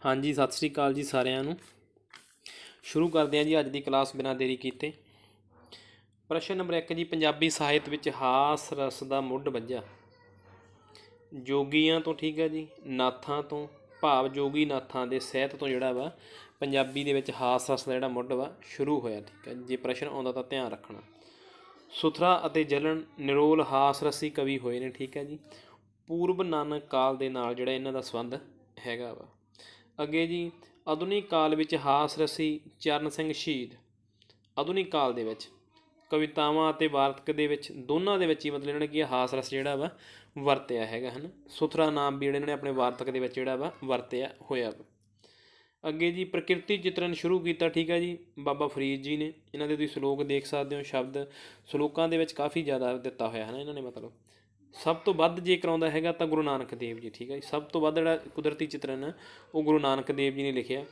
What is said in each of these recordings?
हाँ जी, सत श्री अकाल जी सारिਆਂ ਨੂੰ। शुरू करते हैं जी अज की क्लास बिना देरी किए। प्रश्न नंबर 1 जी, पंजाबी ਸਾਹਿਤ ਵਿੱਚ ਹਾਸ ਰਸ ਦਾ ਮੁੱਢ ਵੱਜਾ ਜੋਗੀਆਂ ਤੋਂ, ठीक है जी, ਨਾਥਾਂ ਤੋਂ, ਭਾਵ ਜੋਗੀ ਨਾਥਾਂ ਦੇ ਸਾਹਿਤ ਤੋਂ ਜਿਹੜਾ ਵਾ ਪੰਜਾਬੀ ਦੇ ਵਿੱਚ ਹਾਸ ਰਸ ਦਾ ਜਿਹੜਾ ਮੁੱਢ ਵਾ ਸ਼ੁਰੂ ਹੋਇਆ, ठीक है। ਜੇ ਪ੍ਰਸ਼ਨ ਆਉਂਦਾ ਤਾਂ ਧਿਆਨ ਰੱਖਣਾ। ਸੁਥਰਾ ਅਤੇ ਜਲਨ ਨਿਰੋਲ ਹਾਸ ਰਸੀ ਕਵੀ ਹੋਏ ਨੇ, ठीक है जी। ਪੂਰਬ ਨਾਨਕ ਕਾਲ ਦੇ ਨਾਲ ਜਿਹੜਾ ਇਹਨਾਂ ਦਾ ਸੰਬੰਧ ਹੈਗਾ ਵਾ। ਅੱਗੇ ਜੀ, ਆਧੁਨਿਕ ਕਾਲ ਵਿੱਚ ਹਾਸ ਰਸੀ ਚਰਨ ਸਿੰਘ ਸ਼ਹੀਦ ਆਧੁਨਿਕ ਕਾਲ ਦੇ ਵਿੱਚ ਕਵਿਤਾਵਾਂ ਅਤੇ ਵਾਰਤਕ ਦੇ ਵਿੱਚ ਦੋਨਾਂ ਦੇ ਵਿੱਚ ਹੀ ਮਤਲਬ ਇਹਨਾਂ ਨੇ ਕੀ ਹਾਸ ਰਸ ਜਿਹੜਾ ਵਾ ਵਰਤਿਆ ਹੈਗਾ, ਹੈ ਨਾ। ਸੁਥਰਾ ਨਾਮ ਵੀ ਜਿਹੜੇ ਇਹਨਾਂ ਨੇ ਆਪਣੇ ਵਾਰਤਕ ਦੇ ਵਿੱਚ ਜਿਹੜਾ ਵਾ ਵਰਤਿਆ ਹੋਇਆ ਵਾ। ਅੱਗੇ ਜੀ, ਪ੍ਰਕਿਰਤੀ ਚਿਤਰਨ ਸ਼ੁਰੂ ਕੀਤਾ, ਠੀਕ ਹੈ ਜੀ, ਬਾਬਾ ਫਰੀਦ ਜੀ ਨੇ। ਇਹਨਾਂ ਦੇ ਤੁਸੀਂ ਸਲੋਕ ਦੇਖ ਸਕਦੇ ਹੋ, ਸ਼ਬਦ ਸਲੋਕਾਂ ਦੇ ਵਿੱਚ ਕਾਫੀ ਜ਼ਿਆਦਾ ਦਿੱਤਾ ਹੋਇਆ ਹੈ ਨਾ ਇਹਨਾਂ ਨੇ। ਮਤਲਬ ਸਭ ਤੋਂ ਵੱਧ ਜੇ ਕਰਾਉਂਦਾ ਹੈਗਾ ਤਾਂ ਗੁਰੂ ਨਾਨਕ ਦੇਵ ਜੀ, ਠੀਕ ਹੈ ਜੀ। ਸਭ ਤੋਂ ਵੱਧ ਜਿਹੜਾ ਕੁਦਰਤੀ ਚਿਤਰਨ ਹੈ ਉਹ ਗੁਰੂ ਨਾਨਕ ਦੇਵ ਜੀ ਨੇ ਲਿਖਿਆ।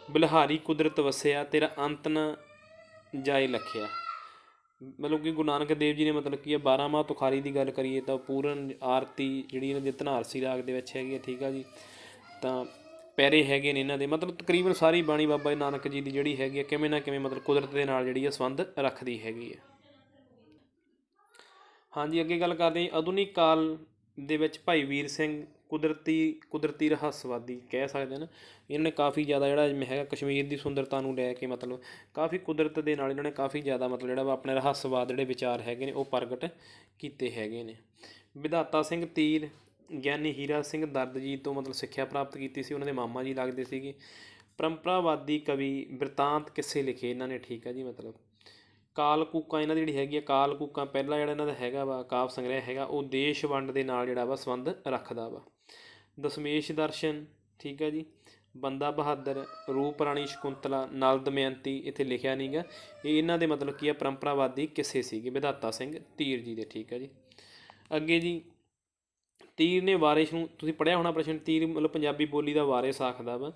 ਬਲਿਹਾਰੀ ਕੁਦਰਤ ਵਸਿਆ ਤੇਰਾ ਅੰਤ ਨਾ ਜਾਏ ਲਖਿਆ। ਮਤਲਬ ਕਿ ਗੁਰੂ ਨਾਨਕ ਦੇਵ ਜੀ ਨੇ ਮਤਲਬ ਕੀ ਹੈ 12 ਮਾਹ ਤੁਖਾਰੀ ਦੀ ਗੱਲ ਕਰੀਏ ਤਾਂ ਪੂਰਨ ਆਰਤੀ ਜਿਹੜੀ ਇਹਨਾਂ ਦੀ ਧਨਾਰਸੀ ਰਾਗ ਦੇ ਵਿੱਚ ਹੈਗੀ ਹੈ, ਠੀਕ ਆ ਜੀ। ਤਾਂ ਪੈਰੇ ਹੈਗੇ ਨੇ ਇਹਨਾਂ ਦੇ, ਮਤਲਬ ਤਕਰੀਬਨ ਸਾਰੀ ਬਾਣੀ ਬਾਬਾ ਨਾਨਕ ਜੀ ਦੀ ਜਿਹੜੀ ਹੈਗੀ ਹੈ ਕਿਵੇਂ ਨਾ ਕਿਵੇਂ ਮਤਲਬ ਕੁਦਰਤ ਦੇ ਨਾਲ ਜਿਹੜੀ ਹੈ ਸੰਬੰਧ ਰੱਖਦੀ ਹੈਗੀ ਹੈ। ਹਾਂਜੀ, ਅੱਗੇ ਗੱਲ ਕਰਦੇ ਹਾਂ ਆਧੁਨਿਕ ਕਾਲ ਦੇ ਵਿੱਚ ਭਾਈ ਵੀਰ ਸਿੰਘ ਕੁਦਰਤੀ ਰਹੱਸਵਾਦੀ ਕਹਿ ਸਕਦੇ ਹਨ। ਇਹਨਾਂ ਨੇ ਕਾਫੀ ਜ਼ਿਆਦਾ ਜਿਹੜਾ ਜਿਵੇਂ ਹੈਗਾ ਕਸ਼ਮੀਰ ਦੀ ਸੁੰਦਰਤਾ ਨੂੰ ਲੈ ਕੇ ਮਤਲਬ ਕਾਫੀ ਕੁਦਰਤ ਦੇ ਨਾਲ ਇਹਨਾਂ ਨੇ ਕਾਫੀ ਜ਼ਿਆਦਾ ਮਤਲਬ ਜਿਹੜਾ ਵਾ ਆਪਣੇ ਰਹੱਸਵਾਦ ਜਿਹੜੇ ਵਿਚਾਰ ਹੈਗੇ ਨੇ ਉਹ ਪ੍ਰਗਟ ਕੀਤੇ ਹੈਗੇ ਨੇ। ਵਿਧਾਤਾ ਸਿੰਘ ਤੀਰ ਗਿਆਨੀ ਹੀਰਾ ਸਿੰਘ ਦਰਦ ਜੀ ਤੋਂ ਮਤਲਬ ਸਿੱਖਿਆ ਪ੍ਰਾਪਤ ਕੀਤੀ ਸੀ, ਉਹਨਾਂ ਦੇ ਮਾਮਾ ਜੀ ਲੱਗਦੇ ਸੀਗੇ। ਪਰੰਪਰਾਵਾਦੀ ਕਵੀ ਬਿਰਤਾਂਤ ਕਿੱਸੇ ਲਿਖੇ ਇਹਨਾਂ ਨੇ, ਠੀਕ ਹੈ ਜੀ। ਮਤਲਬ ਕਾਲ ਕੂਕਾਂ ਇਹਨਾਂ ਦੀ ਜਿਹੜੀ ਹੈਗੀ ਆ, ਕਾਲ ਕੂਕਾਂ ਪਹਿਲਾ ਜਿਹੜਾ ਇਹਨਾਂ ਦਾ ਹੈਗਾ ਵਾ ਕਾਵ ਸੰਗ੍ਰਹਿ ਹੈਗਾ ਉਹ ਦੇਸ਼ ਵੰਡ ਦੇ ਨਾਲ ਜਿਹੜਾ ਵਾ ਸੰਬੰਧ ਰੱਖਦਾ ਵਾ। ਦਸ਼ਮੇਸ਼ ਦਰਸ਼ਨ, ਠੀਕ ਹੈ ਜੀ। ਬੰਦਾ ਬਹਾਦਰ, ਰੂਪ ਰਾਣੀ ਸ਼ਕੁੰਤਲਾ, ਨਲ ਦਮਯੰਤੀ ਇੱਥੇ ਲਿਖਿਆ ਨਹੀਂ ਗਾ। ਇਹ ਇਹਨਾਂ ਦੇ ਮਤਲਬ ਕੀ ਆ ਪਰੰਪਰਾਵਾਦੀ ਕਿੱਸੇ ਸੀਗੇ ਵਿਧਾਤਾ ਸਿੰਘ ਤੀਰ ਜੀ ਦੇ, ਠੀਕ ਹੈ ਜੀ। ਅੱਗੇ ਜੀ, ਤੀਰ ਨੇ ਵਾਰਿਸ ਨੂੰ, ਤੁਸੀਂ ਪੜ੍ਹਿਆ ਹੋਣਾ ਪ੍ਰਸ਼ਨ, ਤੀਰ ਮਤਲਬ ਪੰਜਾਬੀ ਬੋਲੀ ਦਾ ਵਾਰਿਸ ਆਖਦਾ ਵਾ।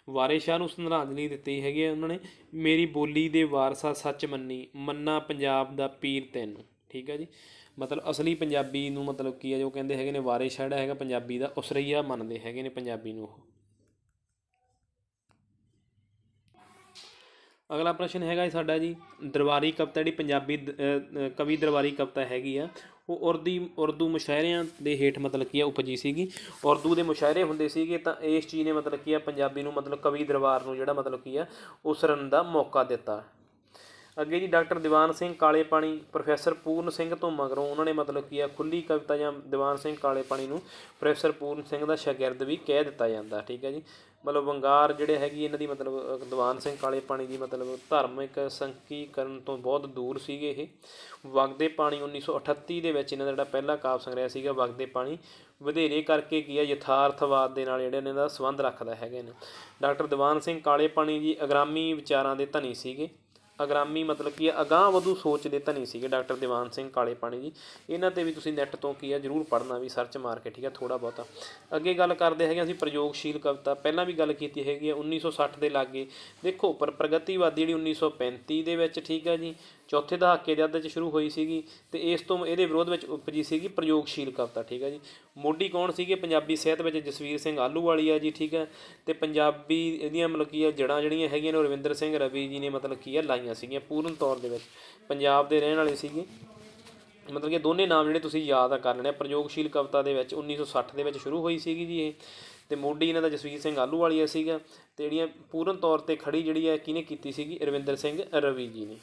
ਵਾਰਿਸ ਸ਼ਾਹ ਨੂੰ ਸ਼ਰਧਾਂਜਲੀ ਦਿੱਤੀ ਹੈਗੀ ਹੈ ਉਹਨਾਂ ਨੇ। ਮੇਰੀ ਬੋਲੀ ਦੇ ਵਾਰਸਾ ਸੱਚ ਮੰਨੀ, ਮੰਨਾ ਪੰਜਾਬ ਦਾ ਪੀਰ ਤੈਨੂੰ, ਠੀਕ ਹੈ ਜੀ। ਮਤਲਬ ਅਸਲੀ ਪੰਜਾਬੀ ਨੂੰ ਮਤਲਬ ਕੀ ਹੈ ਜੋ ਕਹਿੰਦੇ ਹੈਗੇ ਨੇ ਵਾਰਿਸ ਸ਼ਾਹ ਜਿਹੜਾ ਹੈਗਾ ਪੰਜਾਬੀ ਦਾ ਉਸਰਈਆ ਮੰਨਦੇ ਹੈਗੇ ਨੇ ਪੰਜਾਬੀ ਨੂੰ ਉਹ। ਅਗਲਾ ਪ੍ਰਸ਼ਨ ਹੈਗਾ ਸਾਡਾ ਜੀ, ਦਰਬਾਰੀ ਕਵਿਤਾ ਜਿਹੜੀ ਪੰਜਾਬੀ ਕਵੀ ਦਰਬਾਰੀ ਕਵਿਤਾ ਹੈਗੀ ਆ ਉਹ ਉਰਦੂ ਮੁਸ਼ਾਇਰਿਆਂ ਦੇ ਹੇਠ ਮਤਲਬ ਕੀ ਆ ਉਪਜੀ ਸੀਗੀ। ਉਰਦੂ ਦੇ ਮੁਸ਼ਾਇਰੇ ਹੁੰਦੇ ਸੀਗੇ ਤਾਂ ਇਸ ਚੀਜ਼ ਨੇ ਮਤਲਬ ਕੀ ਆ ਪੰਜਾਬੀ ਨੂੰ ਮਤਲਬ ਕਵੀ ਦਰਬਾਰ ਨੂੰ ਜਿਹੜਾ ਮਤਲਬ ਕੀ ਆ ਉਸਰਨ ਦਾ ਮੌਕਾ ਦਿੱਤਾ। ਅੱਗੇ ਜੀ, ਡਾਕਟਰ ਦੀਵਾਨ ਸਿੰਘ ਕਾਲੇ ਪਾਣੀ ਪ੍ਰੋਫੈਸਰ ਪੂਰਨ ਸਿੰਘ ਤੋਂ ਮਗਰੋਂ ਉਹਨਾਂ ਨੇ ਮਤਲਬ ਕੀ ਆ ਖੁੱਲ੍ਹੀ ਕਵਿਤਾ ਜਾਂ ਦੀਵਾਨ ਸਿੰਘ ਕਾਲੇ ਪਾਣੀ ਨੂੰ ਪ੍ਰੋਫੈਸਰ ਪੂਰਨ ਸਿੰਘ ਦਾ ਸ਼ਾਗਿਰਦ ਵੀ ਕਹਿ ਦਿੱਤਾ ਜਾਂਦਾ, ਠੀਕ ਹੈ ਜੀ। ਮਤਲਬ ਵੰਗਾਰ ਜਿਹੜੇ ਹੈਗੀ ਇਹਨਾਂ ਦੀ ਮਤਲਬ ਦੀਵਾਨ ਸਿੰਘ ਕਾਲੇ ਪਾਣੀ ਦੀ ਮਤਲਬ ਧਾਰਮਿਕ ਸੰਕੀਕਰਨ ਤੋਂ ਬਹੁਤ ਦੂਰ ਸੀਗੇ ਇਹ। ਵਗਦੇ ਪਾਣੀ 1938 ਦੇ ਵਿੱਚ ਇਹਨਾਂ ਦਾ ਜਿਹੜਾ ਪਹਿਲਾ ਕਾਵਿ ਸੰਗ੍ਰਹਿ ਸੀਗਾ ਵਗਦੇ ਪਾਣੀ ਵਧੇਰੇ ਕਰਕੇ ਕੀ ਆ ਯਥਾਰਥਵਾਦ ਦੇ ਨਾਲ ਜਿਹੜੇ ਇਹਨਾਂ ਦਾ ਸੰਬੰਧ ਰੱਖਦਾ ਹੈਗੇ ਨੇ। ਡਾਕਟਰ ਦੀਵਾਨ ਸਿੰਘ ਕਾਲੇ ਪਾਣੀ ਜੀ ਅਗਰਾਮੀ ਵਿਚਾਰਾਂ ਦੇ ਧਨੀ ਸੀਗੇ। ਅਗਰਾਮੀ ਮਤਲਬ ਕੀ ਆ ਅਗਾਂਹ ਵਧੂ ਸੋਚ ਦੇ ਧਨੀ ਸੀਗੇ ਡਾਕਟਰ ਦੀਵਾਨ ਸਿੰਘ ਕਾਲੇ ਪਾਣੀ ਜੀ। ਇਹਨਾਂ 'ਤੇ ਵੀ ਤੁਸੀਂ ਨੈੱਟ ਤੋਂ ਕੀ ਆ ਜ਼ਰੂਰ ਪੜ੍ਹਨਾ ਵੀ ਸਰਚ ਮਾਰ ਕੇ, ਠੀਕ ਹੈ, ਥੋੜ੍ਹਾ ਬਹੁਤਾ। ਅੱਗੇ ਗੱਲ ਕਰਦੇ ਹੈਗੇ ਅਸੀਂ ਪ੍ਰਯੋਗਸ਼ੀਲ ਕਵਿਤਾ, ਪਹਿਲਾਂ ਵੀ ਗੱਲ ਕੀਤੀ ਹੈਗੀ ਆ 1960 ਦੇ ਲਾਗੇ। ਦੇਖੋ ਪ੍ਰਗਤੀਵਾਦੀ ਜਿਹੜੀ 1935 ਦੇ ਵਿੱਚ, ਠੀਕ ਹੈ ਜੀ, ਚੌਥੇ ਦਹਾਕੇ ਦੇ ਅੱਧ 'ਚ ਸ਼ੁਰੂ ਹੋਈ ਸੀਗੀ ਅਤੇ ਇਸ ਤੋਂ ਇਹਦੇ ਵਿਰੋਧ ਵਿੱਚ ਉਪਜੀ ਸੀਗੀ ਪ੍ਰਯੋਗਸ਼ੀਲ ਕਵਿਤਾ, ਠੀਕ ਹੈ ਜੀ। ਮੋਢੀ ਕੌਣ ਸੀਗੇ ਪੰਜਾਬੀ ਸਾਹਿਤ ਵਿੱਚ? ਜਸਵੀਰ ਸਿੰਘ ਆਹਲੂਵਾਲੀਆ ਜੀ, ਠੀਕ ਹੈ। ਅਤੇ ਪੰਜਾਬੀ ਇਹਦੀਆਂ ਮਤਲਬ ਕੀ ਆ ਜੜ੍ਹਾਂ ਜਿਹੜੀਆਂ ਹੈਗੀਆਂ ਨੇ ਰਵਿੰਦਰ ਸਿੰਘ ਰਵੀ ਜੀ ਨੇ ਮਤਲਬ ਕੀ ਆ ਲਾਈਆਂ ਸੀਗੀਆਂ ਪੂਰਨ ਤੌਰ ਦੇ ਵਿੱਚ। ਪੰਜਾਬ ਦੇ ਰਹਿਣ ਵਾਲੇ ਸੀਗੇ, ਮਤਲਬ ਕਿ ਦੋਨੇ ਨਾਮ ਜਿਹੜੇ ਤੁਸੀਂ ਯਾਦ ਕਰ ਲੈਣੇ। ਪ੍ਰਯੋਗਸ਼ੀਲ ਕਵਿਤਾ ਦੇ ਵਿੱਚ 1960 ਦੇ ਵਿੱਚ ਸ਼ੁਰੂ ਹੋਈ ਸੀਗੀ ਜੀ ਇਹ, ਅਤੇ ਮੋਢੀ ਇਹਨਾਂ ਦਾ ਜਸਵੀਰ ਸਿੰਘ ਆਹਲੂਵਾਲੀਆ ਸੀਗਾ ਅਤੇ ਜਿਹੜੀਆਂ ਪੂਰਨ ਤੌਰ 'ਤੇ ਖੜੀ ਜਿਹੜੀ ਹੈ ਕਿਹਨੇ ਕੀਤੀ ਸੀਗੀ? ਰਵਿੰਦਰ ਸਿੰਘ ਰਵੀ ਜੀ ਨੇ।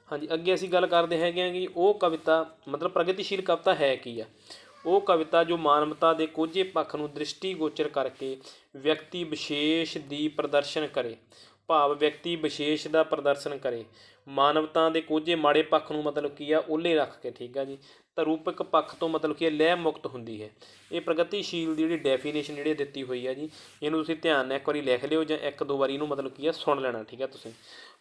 ਹਾਂਜੀ, ਅੱਗੇ ਅਸੀਂ ਗੱਲ ਕਰਦੇ ਹੈਗੇ ਹਾਂ ਕਿ ਉਹ ਕਵਿਤਾ ਮਤਲਬ ਪ੍ਰਗਤੀਸ਼ੀਲ ਕਵਿਤਾ ਹੈ ਕੀ ਆ। ਉਹ ਕਵਿਤਾ ਜੋ ਮਾਨਵਤਾ ਦੇ ਕੋਝੇ ਪੱਖ ਨੂੰ ਦ੍ਰਿਸ਼ਟੀਗੋਚਰ ਕਰਕੇ ਵਿਅਕਤੀ ਵਿਸ਼ੇਸ਼ ਦੀ ਪ੍ਰਦਰਸ਼ਨ ਕਰੇ, ਭਾਵ ਵਿਅਕਤੀ ਵਿਸ਼ੇਸ਼ ਦਾ ਪ੍ਰਦਰਸ਼ਨ ਕਰੇ, ਮਾਨਵਤਾ ਦੇ ਕੋਝੇ ਮਾੜੇ ਪੱਖ ਨੂੰ ਮਤਲਬ ਕੀ ਆ ਉਹਲੇ ਰੱਖ ਕੇ, ਠੀਕ ਆ ਜੀ, ਤਾਂ ਰੂਪਕ ਪੱਖ ਤੋਂ ਮਤਲਬ ਕੀ ਲੈਅ ਮੁਕਤ ਹੁੰਦੀ ਹੈ। ਇਹ ਪ੍ਰਗਤੀਸ਼ੀਲ ਦੀ ਜਿਹੜੀ ਡੈਫੀਨੇਸ਼ਨ ਜਿਹੜੀ ਦਿੱਤੀ ਹੋਈ ਆ ਜੀ, ਇਹਨੂੰ ਤੁਸੀਂ ਧਿਆਨ ਨਾਲ ਇੱਕ ਵਾਰੀ ਲਿਖ ਲਿਓ ਜਾਂ ਇੱਕ ਦੋ ਵਾਰੀ ਇਹਨੂੰ ਮਤਲਬ ਕੀ ਆ ਸੁਣ ਲੈਣਾ, ਠੀਕ ਆ ਤੁਸੀਂ।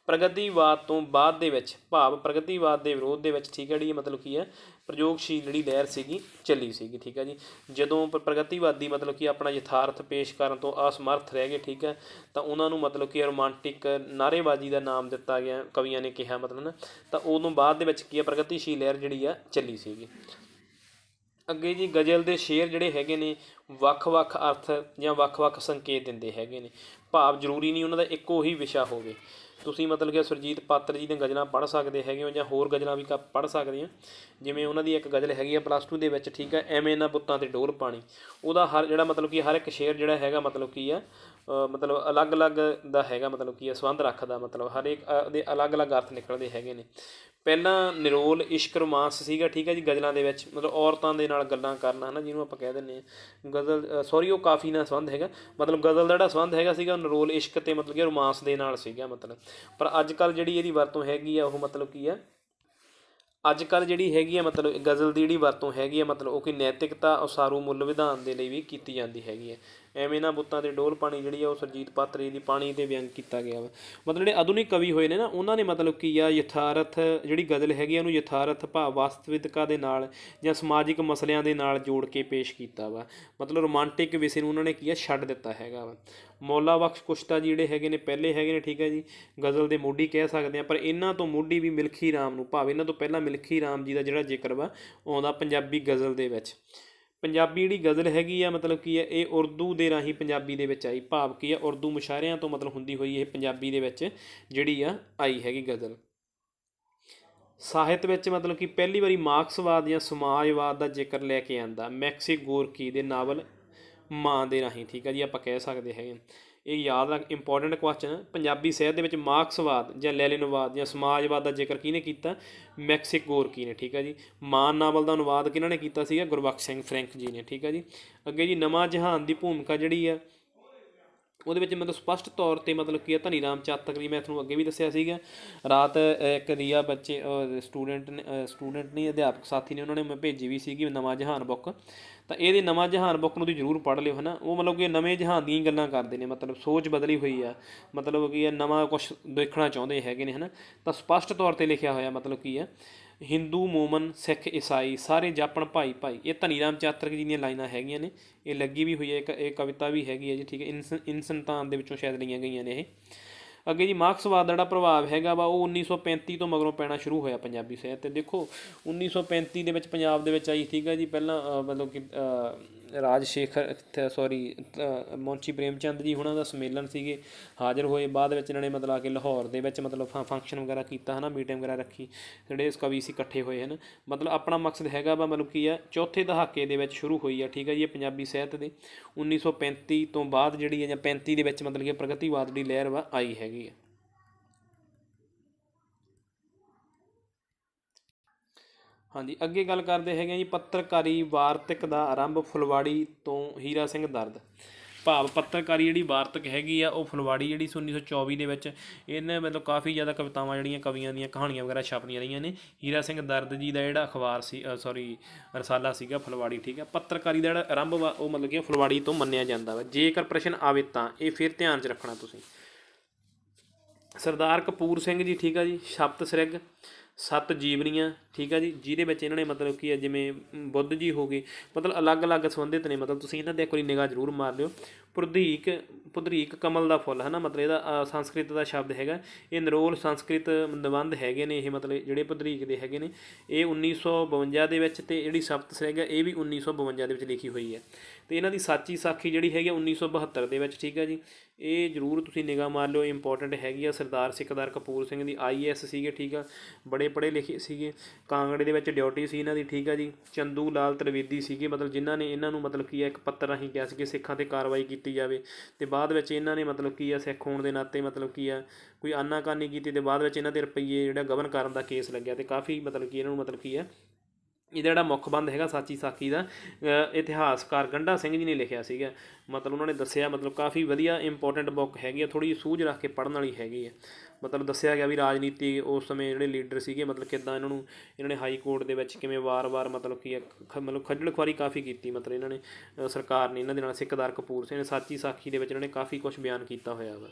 ਪ੍ਰਗਤੀਵਾਦ ਤੋਂ ਬਾਅਦ ਦੇ ਵਿੱਚ, ਭਾਵ ਪ੍ਰਗਤੀਵਾਦ ਦੇ ਵਿਰੋਧ ਦੇ ਵਿੱਚ, ਠੀਕ ਹੈ, ਜਿਹੜੀ ਮਤਲਬ ਕੀ ਹੈ ਪ੍ਰਯੋਗਸ਼ੀਲ ਜਿਹੜੀ ਲਹਿਰ ਸੀਗੀ ਚੱਲੀ ਸੀਗੀ, ਠੀਕ ਹੈ ਜੀ। ਜਦੋਂ ਪ੍ਰਗਤੀਵਾਦੀ ਮਤਲਬ ਕਿ ਆਪਣਾ ਯਥਾਰਥ ਪੇਸ਼ ਕਰਨ ਤੋਂ ਅਸਮਰਥ ਰਹਿ ਗਏ, ਠੀਕ ਹੈ, ਤਾਂ ਉਹਨਾਂ ਨੂੰ ਮਤਲਬ ਕਿ ਰੋਮਾਂਟਿਕ ਨਾਅਰੇਬਾਜ਼ੀ ਦਾ ਨਾਮ ਦਿੱਤਾ ਗਿਆ, ਕਵੀਆਂ ਨੇ ਕਿਹਾ ਮਤਲਬ ਨਾ। ਤਾਂ ਉਦੋਂ ਬਾਅਦ ਦੇ ਵਿੱਚ ਕੀ ਆ ਪ੍ਰਗਤੀਸ਼ੀਲ ਲਹਿਰ ਜਿਹੜੀ ਆ ਚੱਲੀ ਸੀਗੀ। ਅੱਗੇ ਜੀ ਗਜ਼ਲ ਦੇ ਸ਼ੇਰ ਜਿਹੜੇ ਹੈਗੇ ਨੇ ਵੱਖ-ਵੱਖ ਅਰਥ ਜਾਂ ਵੱਖ-ਵੱਖ ਸੰਕੇਤ ਦਿੰਦੇ ਹੈਗੇ ਨੇ। ਭਾਵ ਜ਼ਰੂਰੀ ਨਹੀਂ ਉਹਨਾਂ ਦਾ ਇੱਕੋ ਹੀ ਵਿਸ਼ਾ ਹੋਵੇ। ਤੁਸੀਂ ਮਤਲਬ ਕਿ ਸੁਰਜੀਤ ਪਾਤਰ ਜੀ ਦੀਆਂ ਗਜ਼ਲਾਂ ਪੜ੍ਹ ਸਕਦੇ ਹੈਗੇ ਹੋ, ਜਾਂ ਹੋਰ ਗਜ਼ਲਾਂ ਵੀ ਪੜ੍ਹ ਸਕਦੇ ਹੋ। ਜਿਵੇਂ ਉਹਨਾਂ ਦੀ ਇੱਕ ਗਜ਼ਲ ਹੈਗੀ ਆ +2 ਦੇ ਵਿੱਚ, ਠੀਕ ਹੈ, ਐਵੇਂ ਇਹਨਾਂ ਬੁੱਤਾਂ 'ਤੇ ਡੋਲ ਪਾਣੀ। ਉਹਦਾ ਹਰ ਜਿਹੜਾ ਮਤਲਬ ਕਿ ਹਰ ਇੱਕ ਸ਼ੇਰ ਜਿਹੜਾ ਹੈਗਾ ਮਤਲਬ ਕੀ ਆ, ਮਤਲਬ ਅਲੱਗ-ਅਲੱਗ ਦਾ ਹੈਗਾ, ਮਤਲਬ ਕੀ ਆ ਸੰਬੰਧ ਰੱਖਦਾ, ਮਤਲਬ ਹਰੇਕ ਦੇ ਅਲੱਗ-ਅਲੱਗ ਅਰਥ ਨਿਕਲਦੇ ਹੈਗੇ ਨੇ। ਪਹਿਲਾਂ ਨਿਰੋਲ ਇਸ਼ਕ ਰੋਮਾਂਸ ਸੀਗਾ, ਠੀਕ ਹੈ ਜੀ, ਗਜ਼ਲਾਂ ਦੇ ਵਿੱਚ ਮਤਲਬ ਔਰਤਾਂ ਦੇ ਨਾਲ ਗੱਲਾਂ ਕਰਨਾ, ਹੈ ਨਾ, ਜਿਹਨੂੰ ਆਪਾਂ ਕਹਿ ਦਿੰਦੇ ਹਾਂ ਗਜ਼ਲ, ਸੌਰੀ ਉਹ ਕਾਫੀ ਨਾਲ ਸੰਬੰਧ ਹੈਗਾ, ਮਤਲਬ ਗਜ਼ਲ ਦਾ ਜਿਹੜਾ ਸੰਬੰਧ ਹੈਗਾ ਸੀਗਾ ਨਿਰੋਲ ਇਸ਼ਕ ਅਤੇ ਮਤਲਬ ਕਿ ਰੋਮਾਂਸ ਦੇ ਨਾਲ ਸੀਗਾ ਮਤਲਬ। ਪਰ ਅੱਜ ਕੱਲ੍ਹ ਜਿਹੜੀ ਇਹਦੀ ਵਰਤੋਂ ਹੈਗੀ ਆ ਉਹ ਮਤਲਬ ਕੀ ਆ, ਅੱਜ ਕੱਲ੍ਹ ਜਿਹੜੀ ਹੈਗੀ ਆ ਮਤਲਬ ਗਜ਼ਲ ਦੀ ਜਿਹੜੀ ਵਰਤੋਂ ਹੈਗੀ ਆ ਮਤਲਬ ਉਹ ਕੋਈ ਨੈਤਿਕਤਾ ਉਸਾਰੂ ਮੁੱਲ ਵਿਧਾਨ ਦੇ ਲਈ ਵੀ ਕੀਤੀ ਜਾਂਦੀ ਹੈਗੀ ਹੈ। ਐਵੇਂ ਨਾ ਬੁੱਤਾਂ 'ਤੇ ਡੋਲ ਪਾਣੀ ਜਿਹੜੀ ਆ ਉਹ ਸੁਰਜੀਤ ਪਾਤਰ ਜੀ ਦੀ ਪਾਣੀ 'ਤੇ ਵਿਅੰਗ ਕੀਤਾ ਗਿਆ ਵਾ। ਮਤਲਬ ਜਿਹੜੇ ਆਧੁਨਿਕ ਕਵੀ ਹੋਏ ਨੇ ਨਾ, ਉਹਨਾਂ ਨੇ ਮਤਲਬ ਕੀ ਆ ਯਥਾਰਥ ਜਿਹੜੀ ਗਜ਼ਲ ਹੈਗੀ ਆ ਉਹਨੂੰ ਯਥਾਰਥ ਭਾਵ ਵਾਸਤਵਿਕਤਾ ਦੇ ਨਾਲ ਜਾਂ ਸਮਾਜਿਕ ਮਸਲਿਆਂ ਦੇ ਨਾਲ ਜੋੜ ਕੇ ਪੇਸ਼ ਕੀਤਾ ਵਾ। ਮਤਲਬ ਰੋਮਾਂਟਿਕ ਵਿਸ਼ੇ ਨੂੰ ਉਹਨਾਂ ਨੇ ਕੀ ਆ ਛੱਡ ਦਿੱਤਾ ਹੈਗਾ ਵਾ। ਮੌਲਾ ਬਖਸ਼ ਕੁਸ਼ਤਾ ਜੀ ਜਿਹੜੇ ਹੈਗੇ ਨੇ ਪਹਿਲੇ ਹੈਗੇ ਨੇ, ਠੀਕ ਹੈ ਜੀ, ਗਜ਼ਲ ਦੇ ਮੋਢੀ ਕਹਿ ਸਕਦੇ ਹਾਂ। ਪਰ ਇਹਨਾਂ ਤੋਂ ਮੋਢੀ ਵੀ ਮਿਲਖੀ ਰਾਮ ਨੂੰ, ਭਾਵੇਂ ਇਹਨਾਂ ਤੋਂ ਪਹਿਲਾਂ ਮਿਲਖੀ ਰਾਮ ਜੀ ਦਾ ਜਿਹੜਾ ਜ਼ਿਕਰ ਵਾ ਆਉਂਦਾ ਪੰਜਾਬੀ ਗਜ਼ਲ ਦੇ ਵਿੱਚ। ਪੰਜਾਬੀ ਜਿਹੜੀ ਗਜ਼ਲ ਹੈਗੀ ਆ ਮਤਲਬ ਕੀ ਹੈ ਇਹ ਉਰਦੂ ਦੇ ਰਾਹੀਂ ਪੰਜਾਬੀ ਦੇ ਵਿੱਚ ਆਈ, ਭਾਵ ਕੀ ਆ ਉਰਦੂ ਮੁਸ਼ਾਇਰਿਆਂ ਤੋਂ ਮਤਲਬ ਹੁੰਦੀ ਹੋਈ ਇਹ ਪੰਜਾਬੀ ਦੇ ਵਿੱਚ ਜਿਹੜੀ ਆ ਆਈ ਹੈਗੀ ਗਜ਼ਲ। ਸਾਹਿਤ ਵਿੱਚ ਮਤਲਬ ਕਿ ਪਹਿਲੀ ਵਾਰੀ ਮਾਰਕਸਵਾਦ ਜਾਂ ਸਮਾਜਵਾਦ ਦਾ ਜ਼ਿਕਰ ਲੈ ਕੇ ਆਂਦਾ ਮੈਕਸਿਮ ਗੋਰਕੀ ਦੇ ਨਾਵਲ ਮਾਂ ਦੇ ਰਾਹੀਂ, ਠੀਕ ਹੈ ਜੀ, ਆਪਾਂ ਕਹਿ ਸਕਦੇ ਹੈਗੇ। ਇਹ ਯਾਦ ਰੱਖ, ਇੰਪੋਰਟੈਂਟ ਕੁਐਸਚਨ, ਪੰਜਾਬੀ ਸਾਹਿਤ ਦੇ ਵਿੱਚ ਮਾਰਕਸਵਾਦ ਜਾਂ ਲੈਨਿਨਵਾਦ ਜਾਂ ਸਮਾਜਵਾਦ ਦਾ ਜ਼ਿਕਰ ਕਿਹਨੇ ਕੀਤਾ? ਮੈਕਸਿਮ ਗੋਰਕੀ ਨੇ, ਠੀਕ ਹੈ ਜੀ। ਮਾਂ ਨਾਵਲ ਦਾ ਅਨੁਵਾਦ ਕਿਹਨਾਂ ਨੇ ਕੀਤਾ ਸੀਗਾ? ਗੁਰਬਖਸ਼ ਸਿੰਘ ਫਰੈਂਕ ਜੀ ਨੇ, ਠੀਕ ਹੈ ਜੀ। ਅੱਗੇ ਜੀ ਨਵਾਂ ਜਹਾਨ ਦੀ ਭੂਮਿਕਾ ਜਿਹੜੀ ਆ ਉਹਦੇ ਵਿੱਚ ਮਤਲਬ ਸਪਸ਼ਟ ਤੌਰ 'ਤੇ ਮਤਲਬ ਕੀ ਆ ਧਨੀ ਰਾਮ ਚਾਤਕ ਜੀ, ਮੈਂ ਤੁਹਾਨੂੰ ਅੱਗੇ ਵੀ ਦੱਸਿਆ ਸੀਗਾ। ਰਾਤ ਇੱਕ ਰੀਆ ਬੱਚੇ ਸਟੂਡੈਂਟ ਨਹੀਂ ਅਧਿਆਪਕ ਸਾਥੀ ਨੇ, ਉਹਨਾਂ ਨੇ ਮੈਂ ਭੇਜੀ ਵੀ ਸੀਗੀ ਨਵਾਂ ਜਹਾਨ ਬੁੱਕ। ਤਾਂ ਇਹਦੇ ਨਵਾਂ ਜਹਾਨ ਬੁੱਕ ਨੂੰ ਤੁਸੀਂ ਜ਼ਰੂਰ ਪੜ੍ਹ ਲਿਓ, ਹੈ ਨਾ। ਉਹ ਮਤਲਬ ਕਿ ਨਵੇਂ ਜਹਾਨ ਦੀਆਂ ਗੱਲਾਂ ਕਰਦੇ ਨੇ, ਮਤਲਬ ਸੋਚ ਬਦਲੀ ਹੋਈ ਆ, ਮਤਲਬ ਕੀ ਆ ਨਵਾਂ ਕੁਛ ਦੇਖਣਾ ਚਾਹੁੰਦੇ ਹੈਗੇ ਨੇ, ਹੈ ਨਾ। ਤਾਂ ਸਪਸ਼ਟ ਤੌਰ 'ਤੇ ਲਿਖਿਆ ਹੋਇਆ ਮਤਲਬ ਕੀ ਆ, ਹਿੰਦੂ ਮੋਮਨ ਸਿੱਖ ਈਸਾਈ ਸਾਰੇ ਜਾਪਣ ਭਾਈ ਭਾਈ। ਇਹ ਧਨੀ ਰਾਮ ਚਾਤਕ ਜੀ ਦੀਆਂ ਲਾਈਨਾਂ ਹੈਗੀਆਂ ਨੇ, ਇਹ ਲੱਗੀ ਵੀ ਹੋਈ ਹੈ, ਇਹ ਕਵਿਤਾ ਵੀ ਹੈਗੀ ਹੈ ਜੀ, ਠੀਕ ਹੈ। ਇਨਸਨਤਾਨ ਦੇ ਵਿੱਚੋਂ ਸ਼ਾਇਦ ਲਈਆਂ ਗਈਆਂ ਨੇ ਇਹ। ਅੱਗੇ ਜੀ ਮਾਰਕਸਵਾਦ ਦਾ ਜਿਹੜਾ ਪ੍ਰਭਾਵ ਹੈਗਾ ਵਾ ਉਹ 1935 ਤੋਂ ਮਗਰੋਂ ਪੈਣਾ ਸ਼ੁਰੂ ਹੋਇਆ ਪੰਜਾਬੀ ਸਾਹਿਤ 'ਤੇ। ਦੇਖੋ 1935 ਦੇ ਵਿੱਚ ਪੰਜਾਬ ਦੇ ਵਿੱਚ ਆਈ, ਠੀਕ ਹੈ ਜੀ। ਪਹਿਲਾਂ ਮਤਲਬ ਕਿ ਮੁਨਸ਼ੀ ਪ੍ਰੇਮ ਚੰਦ ਜੀ ਹੁਣਾਂ ਦਾ ਸੰਮੇਲਨ ਸੀਗੇ, ਹਾਜ਼ਰ ਹੋਏ। ਬਾਅਦ ਵਿੱਚ ਇਹਨਾਂ ਨੇ ਮਤਲਬ ਆ ਕੇ ਲਾਹੌਰ ਦੇ ਵਿੱਚ ਮਤਲਬ ਫੰਕਸ਼ਨ ਵਗੈਰਾ ਕੀਤਾ, ਹੈ ਨਾ, ਮੀਟਿੰਗ ਵਗੈਰਾ ਰੱਖੀ, ਜਿਹੜੇ ਕਵੀ ਸੀ ਇਕੱਠੇ ਹੋਏ ਹਨ। ਮਤਲਬ ਆਪਣਾ ਮਕਸਦ ਹੈਗਾ ਵਾ ਮਤਲਬ ਕੀ ਆ, ਚੌਥੇ ਦਹਾਕੇ ਦੇ ਵਿੱਚ ਸ਼ੁਰੂ ਹੋਈ ਆ, ਠੀਕ ਹੈ ਜੀ, ਇਹ ਪੰਜਾਬੀ ਸਾਹਿਤ ਦੇ। 1935 ਤੋਂ ਬਾਅਦ ਜਿਹੜੀ ਹੈ ਜਾਂ 35 ਦੇ ਵਿੱਚ ਮਤਲਬ ਕਿ ਪ੍ਰਗਤੀਵਾਦ ਦੀ ਲਹਿਰ ਵਾ ਆਈ ਹੈਗੀ ਆ। ਹਾਂਜੀ, ਅੱਗੇ ਗੱਲ ਕਰਦੇ ਹੈਗੇ ਜੀ ਪੱਤਰਕਾਰੀ ਵਾਰਤਕ ਦਾ ਆਰੰਭ ਫੁਲਵਾੜੀ ਤੋਂ ਹੀਰਾ ਸਿੰਘ ਦਰਦ। ਭਾਵ ਪੱਤਰਕਾਰੀ ਜਿਹੜੀ ਵਾਰਤਕ ਹੈਗੀ ਆ ਉਹ ਫੁਲਵਾੜੀ ਜਿਹੜੀ 1924 ਦੇ ਵਿੱਚ ਇਹਨੇ ਮਤਲਬ ਕਾਫੀ ਜ਼ਿਆਦਾ ਕਵਿਤਾਵਾਂ ਜਿਹੜੀਆਂ ਕਵੀਆਂ ਦੀਆਂ ਕਹਾਣੀਆਂ ਵਗੈਰਾ ਛਪਦੀਆਂ ਰਹੀਆਂ ਨੇ। ਹੀਰਾ ਸਿੰਘ ਦਰਦ ਜੀ ਦਾ ਜਿਹੜਾ ਅਖਬਾਰ ਸੀ ਰਸਾਲਾ ਸੀਗਾ ਫੁਲਵਾੜੀ, ਠੀਕ ਹੈ। ਪੱਤਰਕਾਰੀ ਦਾ ਜਿਹੜਾ ਆਰੰਭ ਵਾ ਉਹ ਮਤਲਬ ਕਿ ਫੁਲਵਾੜੀ ਤੋਂ ਮੰਨਿਆ ਜਾਂਦਾ ਵਾ। ਜੇਕਰ ਪ੍ਰਸ਼ਨ ਆਵੇ ਤਾਂ ਇਹ ਫਿਰ ਧਿਆਨ 'ਚ ਰੱਖਣਾ ਤੁਸੀਂ। ਸਰਦਾਰ ਕਪੂਰ ਸਿੰਘ ਜੀ, ਠੀਕ ਆ ਜੀ, ਸ਼ਬਦ ਸਿਰਗ 7 ਜੀਵਨੀਆਂ, ਠੀਕ ਆ ਜੀ, ਜਿਹਦੇ ਵਿੱਚ ਇਹਨਾਂ ਨੇ ਮਤਲਬ ਕੀ ਹੈ ਜਿਵੇਂ ਬੁੱਧ ਜੀ ਹੋ ਗਏ, ਮਤਲਬ ਅਲੱਗ-ਅਲੱਗ ਸੰਬੰਧਿਤ ਨੇ। ਮਤਲਬ ਤੁਸੀਂ ਇਹਨਾਂ 'ਤੇ ਇੱਕ ਵਾਰੀ ਨਿਗਾਹ ਜ਼ਰੂਰ ਮਾਰ ਲਿਓ। ਪੁਧਰੀਕ ਕਮਲ ਦਾ ਫੁੱਲ, ਹੈ ਨਾ, ਮਤਲਬ ਇਹਦਾ ਸੰਸਕ੍ਰਿਤ ਦਾ ਸ਼ਬਦ ਹੈਗਾ। ਇਹ ਨਿਰੋਲ ਸੰਸਕ੍ਰਿਤ ਨਿਬੰਧ ਹੈਗੇ ਨੇ ਇਹ, ਮਤਲਬ ਜਿਹੜੇ ਪੁਧਰੀਕ ਦੇ ਹੈਗੇ ਨੇ। ਇਹ 1952 ਦੇ ਵਿੱਚ, ਅਤੇ ਜਿਹੜੀ ਸ਼ਬਦ ਸਿਰਗ ਹੈ ਇਹ ਵੀ 1952 ਦੇ ਵਿੱਚ ਲਿਖੀ ਹੋਈ ਹੈ। ਅਤੇ ਇਹਨਾਂ ਦੀ ਸਾਚੀ ਸਾਖੀ ਜਿਹੜੀ ਹੈਗੀ 1972 ਦੇ ਵਿੱਚ, ਠੀਕ ਹੈ ਜੀ। ਇਹ ਜ਼ਰੂਰ ਤੁਸੀਂ ਨਿਗਾਹ ਮਾਰ ਲਿਓ, ਇੰਪੋਰਟੈਂਟ ਹੈਗੀ ਆ। ਸਰਦਾਰ ਸਿਕੰਦਰ ਕਪੂਰ ਸਿੰਘ ਦੀ IAS ਸੀਗੇ, ਠੀਕ ਆ, ਬੜੇ ਪੜ੍ਹੇ ਲਿਖੇ ਸੀਗੇ। ਕਾਂਗੜੇ ਦੇ ਵਿੱਚ ਡਿਊਟੀ ਸੀ ਇਹਨਾਂ ਦੀ, ਠੀਕ ਆ ਜੀ। ਚੰਦੂ ਲਾਲ ਤ੍ਰਿਵੇਦੀ ਸੀਗੇ, ਮਤਲਬ ਜਿਨ੍ਹਾਂ ਨੇ ਇਹਨਾਂ ਨੂੰ ਮਤਲਬ ਕੀ ਆ ਇੱਕ ਪੱਤਰ ਰਾਹੀਂ ਕਿਹਾ ਸੀ ਕਿ ਸਿੱਖਾਂ 'ਤੇ ਕਾਰਵਾਈ ਕੀਤੀ ਜਾਵੇ। ਅਤੇ ਬਾਅਦ ਵਿੱਚ ਇਹਨਾਂ ਨੇ ਮਤਲਬ ਕੀ ਆ ਸਿੱਖ ਹੋਣ ਦੇ ਨਾਤੇ ਮਤਲਬ ਕੀ ਆ ਕੋਈ ਆਨਾਕਾਨੀ ਕੀਤੀ, ਅਤੇ ਬਾਅਦ ਵਿੱਚ ਇਹਨਾਂ 'ਤੇ ਰੁਪਈਏ ਜਿਹੜਾ ਗਬਨ ਕਰਨ ਦਾ ਕੇਸ ਲੱਗਿਆ, ਅਤੇ ਕਾਫੀ ਮਤਲਬ ਕਿ ਇਹਨਾਂ ਨੂੰ ਮਤਲਬ ਕੀ ਆ ਇਹਦਾ ਜਿਹੜਾ ਮੁੱਖ ਬੰਦ ਹੈਗਾ ਸਾਚੀ ਸਾਖੀ ਦਾ ਇਤਿਹਾਸਕਾਰ ਗੰਡਾ ਸਿੰਘ ਜੀ ਨੇ ਲਿਖਿਆ ਸੀਗਾ। ਮਤਲਬ ਉਹਨਾਂ ਨੇ ਦੱਸਿਆ, ਮਤਲਬ ਕਾਫੀ ਵਧੀਆ ਇੰਪੋਰਟੈਂਟ ਬੁੱਕ ਹੈਗੀ ਆ, ਥੋੜ੍ਹੀ ਜਿਹੀ ਸੂਝ ਰੱਖ ਕੇ ਪੜ੍ਹਨ ਵਾਲੀ ਹੈਗੀ ਆ। ਮਤਲਬ ਦੱਸਿਆ ਗਿਆ ਵੀ ਰਾਜਨੀਤੀ ਉਸ ਸਮੇਂ ਜਿਹੜੇ ਲੀਡਰ ਸੀਗੇ ਮਤਲਬ ਕਿੱਦਾਂ ਇਹਨਾਂ ਨੇ ਹਾਈ ਕੋਰਟ ਦੇ ਵਿੱਚ ਕਿਵੇਂ ਵਾਰ-ਵਾਰ ਮਤਲਬ ਕੀ ਮਤਲਬ ਖੱਜਲ ਖੁਆਰੀ ਕਾਫੀ ਕੀਤੀ। ਮਤਲਬ ਇਹਨਾਂ ਨੇ ਸਰਕਾਰ ਨੇ ਇਹਨਾਂ ਦੇ ਨਾਲ ਸਿਕੰਦਰ ਕਪੂਰ ਸਿੰਘ ਨੇ ਸਾਚੀ ਸਾਖੀ ਦੇ ਵਿੱਚ ਇਹਨਾਂ ਨੇ ਕਾਫੀ ਕੁਛ ਬਿਆਨ ਕੀਤਾ ਹੋਇਆ ਵਾ।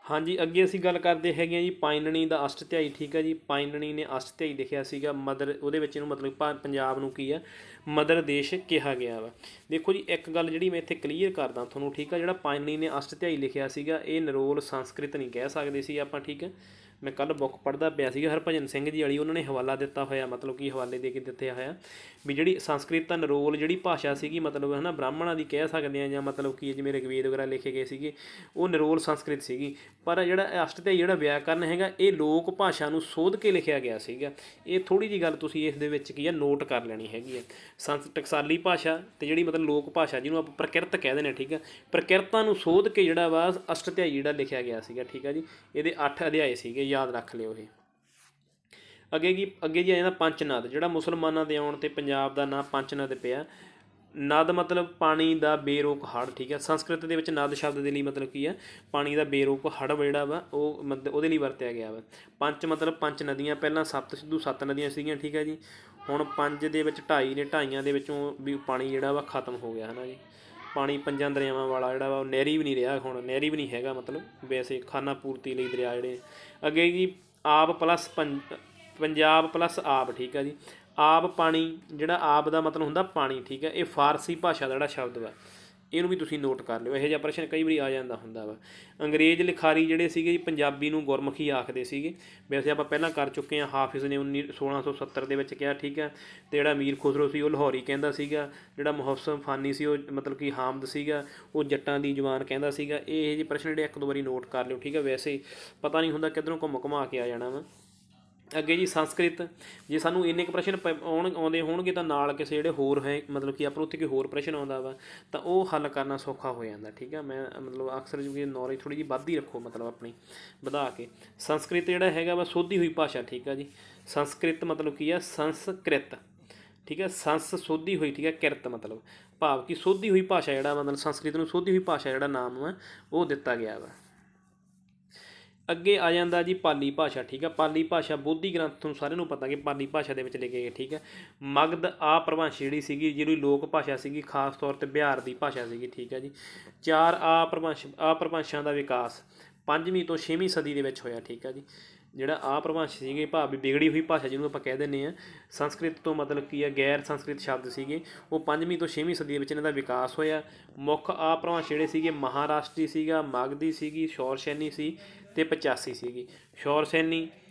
ਹਾਂਜੀ, ਅੱਗੇ ਅਸੀਂ ਗੱਲ ਕਰਦੇ ਹੈਗੇ ਹਾਂ ਜੀ ਪਾਇਨਣੀ ਦਾ ਅਸ਼ਟਧਿਆਈ, ਠੀਕ ਹੈ ਜੀ। ਪਾਇਨਣੀ ਨੇ ਅਸ਼ਟਧਿਆਈ ਲਿਖਿਆ ਸੀਗਾ ਮਦਰ, ਉਹਦੇ ਵਿੱਚ ਇਹਨੂੰ ਮਤਲਬ ਪੰਜਾਬ ਨੂੰ ਕੀ ਆ ਮਦਰ ਦੇਸ਼ ਕਿਹਾ ਗਿਆ ਵਾ। ਦੇਖੋ ਜੀ ਇੱਕ ਗੱਲ ਜਿਹੜੀ ਮੈਂ ਇੱਥੇ ਕਲੀਅਰ ਕਰਦਾ ਤੁਹਾਨੂੰ, ਠੀਕ ਆ। ਜਿਹੜਾ ਪਾਇਨਣੀ ਨੇ ਅਸ਼ਟਧਿਆਈ ਲਿਖਿਆ ਸੀਗਾ ਇਹ ਨਿਰੋਲ ਸੰਸਕ੍ਰਿਤ ਨਹੀਂ ਕਹਿ ਸਕਦੇ ਸੀ ਆਪਾਂ, ਠੀਕ ਹੈ। मैं कल बुक पढ़दा पिया सीगा हरभजन सिंह जी वाली, उन्होंने हवाला दिता होया, मतलब कि हवाले दे के दिते होया भी जिहड़ी संस्कृत नरोल जिहड़ी भाषा सीगी, मतलब है ना ब्राह्मणां दी कह सकदे आ, जां मतलब कि जिवें ऋग्वेद वगैरह लिखे गए सीगे ਉਹ ਨਿਰੋਲ ਸੰਸਕ੍ਰਿਤ ਸੀਗੀ। ਪਰ ਜਿਹੜਾ ਅਸ਼ਟਧਿਆਈ ਜਿਹੜਾ ਵਿਆਕਰਨ ਹੈਗਾ ਇਹ ਲੋਕ ਭਾਸ਼ਾ ਨੂੰ ਸੋਧ ਕੇ ਲਿਖਿਆ ਗਿਆ ਸੀਗਾ। ਇਹ ਥੋੜ੍ਹੀ ਜਿਹੀ ਗੱਲ ਤੁਸੀਂ ਇਸ ਦੇ ਵਿੱਚ ਕੀ ਆ ਨੋਟ ਕਰ ਲੈਣੀ ਹੈਗੀ ਆ। ਟਕਸਾਲੀ ਭਾਸ਼ਾ ਅਤੇ ਜਿਹੜੀ ਮਤਲਬ ਲੋਕ ਭਾਸ਼ਾ ਜਿਹਨੂੰ ਆਪਾਂ ਪ੍ਰਕਿਰਤ ਕਹਿ ਦਿੰਦੇ ਹਾਂ, ਠੀਕ ਆ, ਪ੍ਰਕਿਰਤਾਂ ਨੂੰ ਸੋਧ ਕੇ ਜਿਹੜਾ ਵਾ ਅਸ਼ਟਧਿਆਈ ਜਿਹੜਾ ਲਿਖਿਆ ਗਿਆ ਸੀਗਾ, ਠੀਕ ਆ ਜੀ। ਇਹਦੇ 8 ਅਧਿਆਏ ਸੀਗੇ, ਯਾਦ ਰੱਖ ਲਿਓ ਇਹ। ਅੱਗੇ ਜੀ ਆ ਜਾਂਦਾ ਪੰਚਨਦ, ਜਿਹੜਾ ਮੁਸਲਮਾਨਾਂ ਦੇ ਆਉਣ 'ਤੇ ਪੰਜਾਬ ਦਾ ਨਾਂ ਪੰਚਨਦ ਪਿਆ। ਨਦ ਮਤਲਬ ਪਾਣੀ ਦਾ ਬੇਰੋਕ ਹੜ੍ਹ, ਠੀਕ ਹੈ। ਸੰਸਕ੍ਰਿਤ ਦੇ ਵਿੱਚ ਨਦ ਸ਼ਬਦ ਦੇ ਲਈ ਮਤਲਬ ਕੀ ਆ, ਪਾਣੀ ਦਾ ਬੇਰੋਕ ਹੜ੍ਹ ਜਿਹੜਾ ਵਾ ਉਹ ਮਤਲਬ ਉਹਦੇ ਲਈ ਵਰਤਿਆ ਗਿਆ ਵਾ। ਪੰਚ ਮਤਲਬ ਪੰਜ ਨਦੀਆਂ, ਪਹਿਲਾਂ ਸੱਤ ਸਿੱਧੂ 7 ਨਦੀਆਂ ਸੀਗੀਆਂ, ਠੀਕ ਹੈ ਜੀ। ਹੁਣ 5 ਦੇ ਵਿੱਚ 2.5 ਨੇ, 2.5 ਦੇ ਵਿੱਚੋਂ ਵੀ ਪਾਣੀ ਜਿਹੜਾ ਵਾ ਖਤਮ ਹੋ ਗਿਆ, ਹੈ ਨਾ ਜੀ। ਪਾਣੀ 5 ਦਰਿਆਵਾਂ ਵਾਲਾ ਜਿਹੜਾ ਵਾ ਉਹ ਨਹਿਰੀ ਵੀ ਨਹੀਂ ਰਿਹਾ, ਹੁਣ ਨਹਿਰੀ ਵੀ ਨਹੀਂ ਹੈਗਾ, ਮਤਲਬ ਵੈਸੇ ਖਾਨਾ ਪੂਰਤੀ ਲਈ ਦਰਿਆ ਜਿਹੜੇ। ਅੱਗੇ ਜੀ ਆਬ ਪਲੱਸ ਪੰਜਾਬ ਪਲੱਸ ਆਬ, ਠੀਕ ਹੈ ਜੀ। ਆਬ ਪਾਣੀ, ਜਿਹੜਾ ਆਬ ਦਾ ਮਤਲਬ ਹੁੰਦਾ ਪਾਣੀ, ਠੀਕ ਹੈ। ਇਹ ਫਾਰਸੀ ਭਾਸ਼ਾ ਦਾ ਜਿਹੜਾ ਸ਼ਬਦ ਵਾ, ਇਹਨੂੰ ਵੀ ਤੁਸੀਂ ਨੋਟ ਕਰ ਲਿਓ, ਇਹੋ ਜਿਹਾ ਪ੍ਰਸ਼ਨ ਕਈ ਵਾਰੀ ਆ ਜਾਂਦਾ ਹੁੰਦਾ ਵਾ। ਅੰਗਰੇਜ਼ ਲਿਖਾਰੀ ਜਿਹੜੇ ਸੀਗੇ ਜੀ ਪੰਜਾਬੀ ਨੂੰ ਗੁਰਮੁਖੀ ਆਖਦੇ ਸੀਗੇ, ਵੈਸੇ ਆਪਾਂ ਪਹਿਲਾਂ ਕਰ ਚੁੱਕੇ ਹਾਂ। ਹਾਫਿਜ਼ ਨੇ 1670 ਦੇ ਵਿੱਚ ਕਿਹਾ, ਠੀਕ ਹੈ। ਅਤੇ ਜਿਹੜਾ ਮੀਰ ਖੁਸਰੋ ਸੀ ਉਹ ਲਾਹੌਰੀ ਕਹਿੰਦਾ ਸੀਗਾ, ਜਿਹੜਾ ਮੁਹੱਸਨ ਫਾਨੀ ਸੀ ਉਹ ਮਤਲਬ ਕਿ ਹਾਮਦ ਸੀਗਾ, ਉਹ ਜੱਟਾਂ ਦੀ ਜ਼ੁਬਾਨ ਕਹਿੰਦਾ ਸੀਗਾ। ਇਹ ਜਿਹੇ ਪ੍ਰਸ਼ਨ ਜਿਹੜੇ 1-2 ਵਾਰੀ ਨੋਟ ਕਰ ਲਿਓ, ਠੀਕ ਹੈ। ਵੈਸੇ ਪਤਾ ਨਹੀਂ ਹੁੰਦਾ ਕਿੱਧਰੋਂ ਘੁੰਮ ਘੁਮਾ ਕੇ ਆ ਜਾਣਾ ਵਾ। ਅੱਗੇ ਜੀ ਸੰਸਕ੍ਰਿਤ, ਜੇ ਸਾਨੂੰ ਇੰਨੇ ਕੁ ਪ੍ਰਸ਼ਨ ਆਉਂਦੇ ਹੋਣਗੇ ਤਾਂ ਨਾਲ ਕਿਸੇ ਜਿਹੜੇ ਹੋਰ ਹੈ ਮਤਲਬ ਕਿ ਆਪਾਂ ਉੱਥੇ ਕੋਈ ਹੋਰ ਪ੍ਰਸ਼ਨ ਆਉਂਦਾ ਵਾ ਤਾਂ ਉਹ ਹੱਲ ਕਰਨਾ ਸੌਖਾ ਹੋ ਜਾਂਦਾ, ਠੀਕ ਹੈ। ਮੈਂ ਮਤਲਬ ਅਕਸਰ ਜਿਵੇਂ ਨੌਲੇਜ ਥੋੜ੍ਹੀ ਜਿਹੀ ਵੱਧ ਹੀ ਰੱਖੋ, ਮਤਲਬ ਆਪਣੀ ਵਧਾ ਕੇ। ਸੰਸਕ੍ਰਿਤ ਜਿਹੜਾ ਹੈਗਾ ਵਾ ਸੋਧੀ ਹੋਈ ਭਾਸ਼ਾ, ਠੀਕ ਆ ਜੀ। ਸੰਸਕ੍ਰਿਤ ਮਤਲਬ ਕੀ ਆ, ਸੰਸਕ੍ਰਿਤ, ਠੀਕ ਹੈ। ਸੰਸ ਸੋਧੀ ਹੋਈ, ਠੀਕ ਹੈ। ਕਿਰਤ ਮਤਲਬ ਭਾਵ ਕਿ ਸੋਧੀ ਹੋਈ ਭਾਸ਼ਾ, ਜਿਹੜਾ ਮਤਲਬ ਸੰਸਕ੍ਰਿਤ ਨੂੰ ਸੋਧੀ ਹੋਈ ਭਾਸ਼ਾ ਜਿਹੜਾ ਨਾਮ ਵਾ ਉਹ ਦਿੱਤਾ ਗਿਆ ਵਾ। ਅੱਗੇ ਆ ਜਾਂਦਾ ਜੀ ਪਾਲੀ ਭਾਸ਼ਾ, ਠੀਕ ਹੈ। ਪਾਲੀ ਭਾਸ਼ਾ ਬੋਧੀ ਗ੍ਰੰਥ ਤੁਹਾਨੂੰ ਸਾਰਿਆਂ ਨੂੰ ਪਤਾ ਕਿ ਪਾਲੀ ਭਾਸ਼ਾ ਦੇ ਵਿੱਚ ਲਿਖੇ ਗਏ, ਠੀਕ ਹੈ। ਮਗਧ ਆਪ੍ਰਭੰਸ਼ ਜਿਹੜੀ ਸੀਗੀ, ਜਿਹੜੀ ਲੋਕ ਭਾਸ਼ਾ ਸੀਗੀ, ਖਾਸ ਤੌਰ 'ਤੇ ਬਿਹਾਰ ਦੀ ਭਾਸ਼ਾ ਸੀਗੀ, ਠੀਕ ਹੈ ਜੀ। 4 ਆਪ੍ਰਭੰਸ਼ਾਂ ਦਾ ਵਿਕਾਸ 5ਵੀਂ ਤੋਂ 6ਵੀਂ ਸਦੀ ਦੇ ਵਿੱਚ ਹੋਇਆ, ਠੀਕ ਹੈ ਜੀ। ਜਿਹੜਾ ਆਪ੍ਰਭੰਸ਼ ਸੀਗੇ ਭਾਵ ਵੀ ਵਿਗੜੀ ਹੋਈ ਭਾਸ਼ਾ ਜਿਹਨੂੰ ਆਪਾਂ ਕਹਿ ਦਿੰਦੇ ਹਾਂ, ਸੰਸਕ੍ਰਿਤ ਤੋਂ ਮਤਲਬ ਕੀ ਹੈ ਗੈਰ ਸੰਸਕ੍ਰਿਤ ਸ਼ਬਦ ਸੀਗੇ, ਉਹ 5ਵੀਂ ਤੋਂ 6ਵੀਂ ਸਦੀ ਦੇ ਵਿੱਚ ਇਹਨਾਂ ਦਾ ਵਿਕਾਸ ਹੋਇਆ। ਮੁੱਖ ਆਪ੍ਰਭੰਸ਼ ਜਿਹੜੇ ਸੀਗੇ ਮਹਾਰਾਸ਼ਟਰੀ ਸੀਗਾ, ਮਗਧੀ ਸੀਗੀ, ਸ਼ੌਰਸੈਨੀ ਸੀ ਅਤੇ 85 ਸੀਗੀ। ਸ਼ੌਰਸੈਨੀ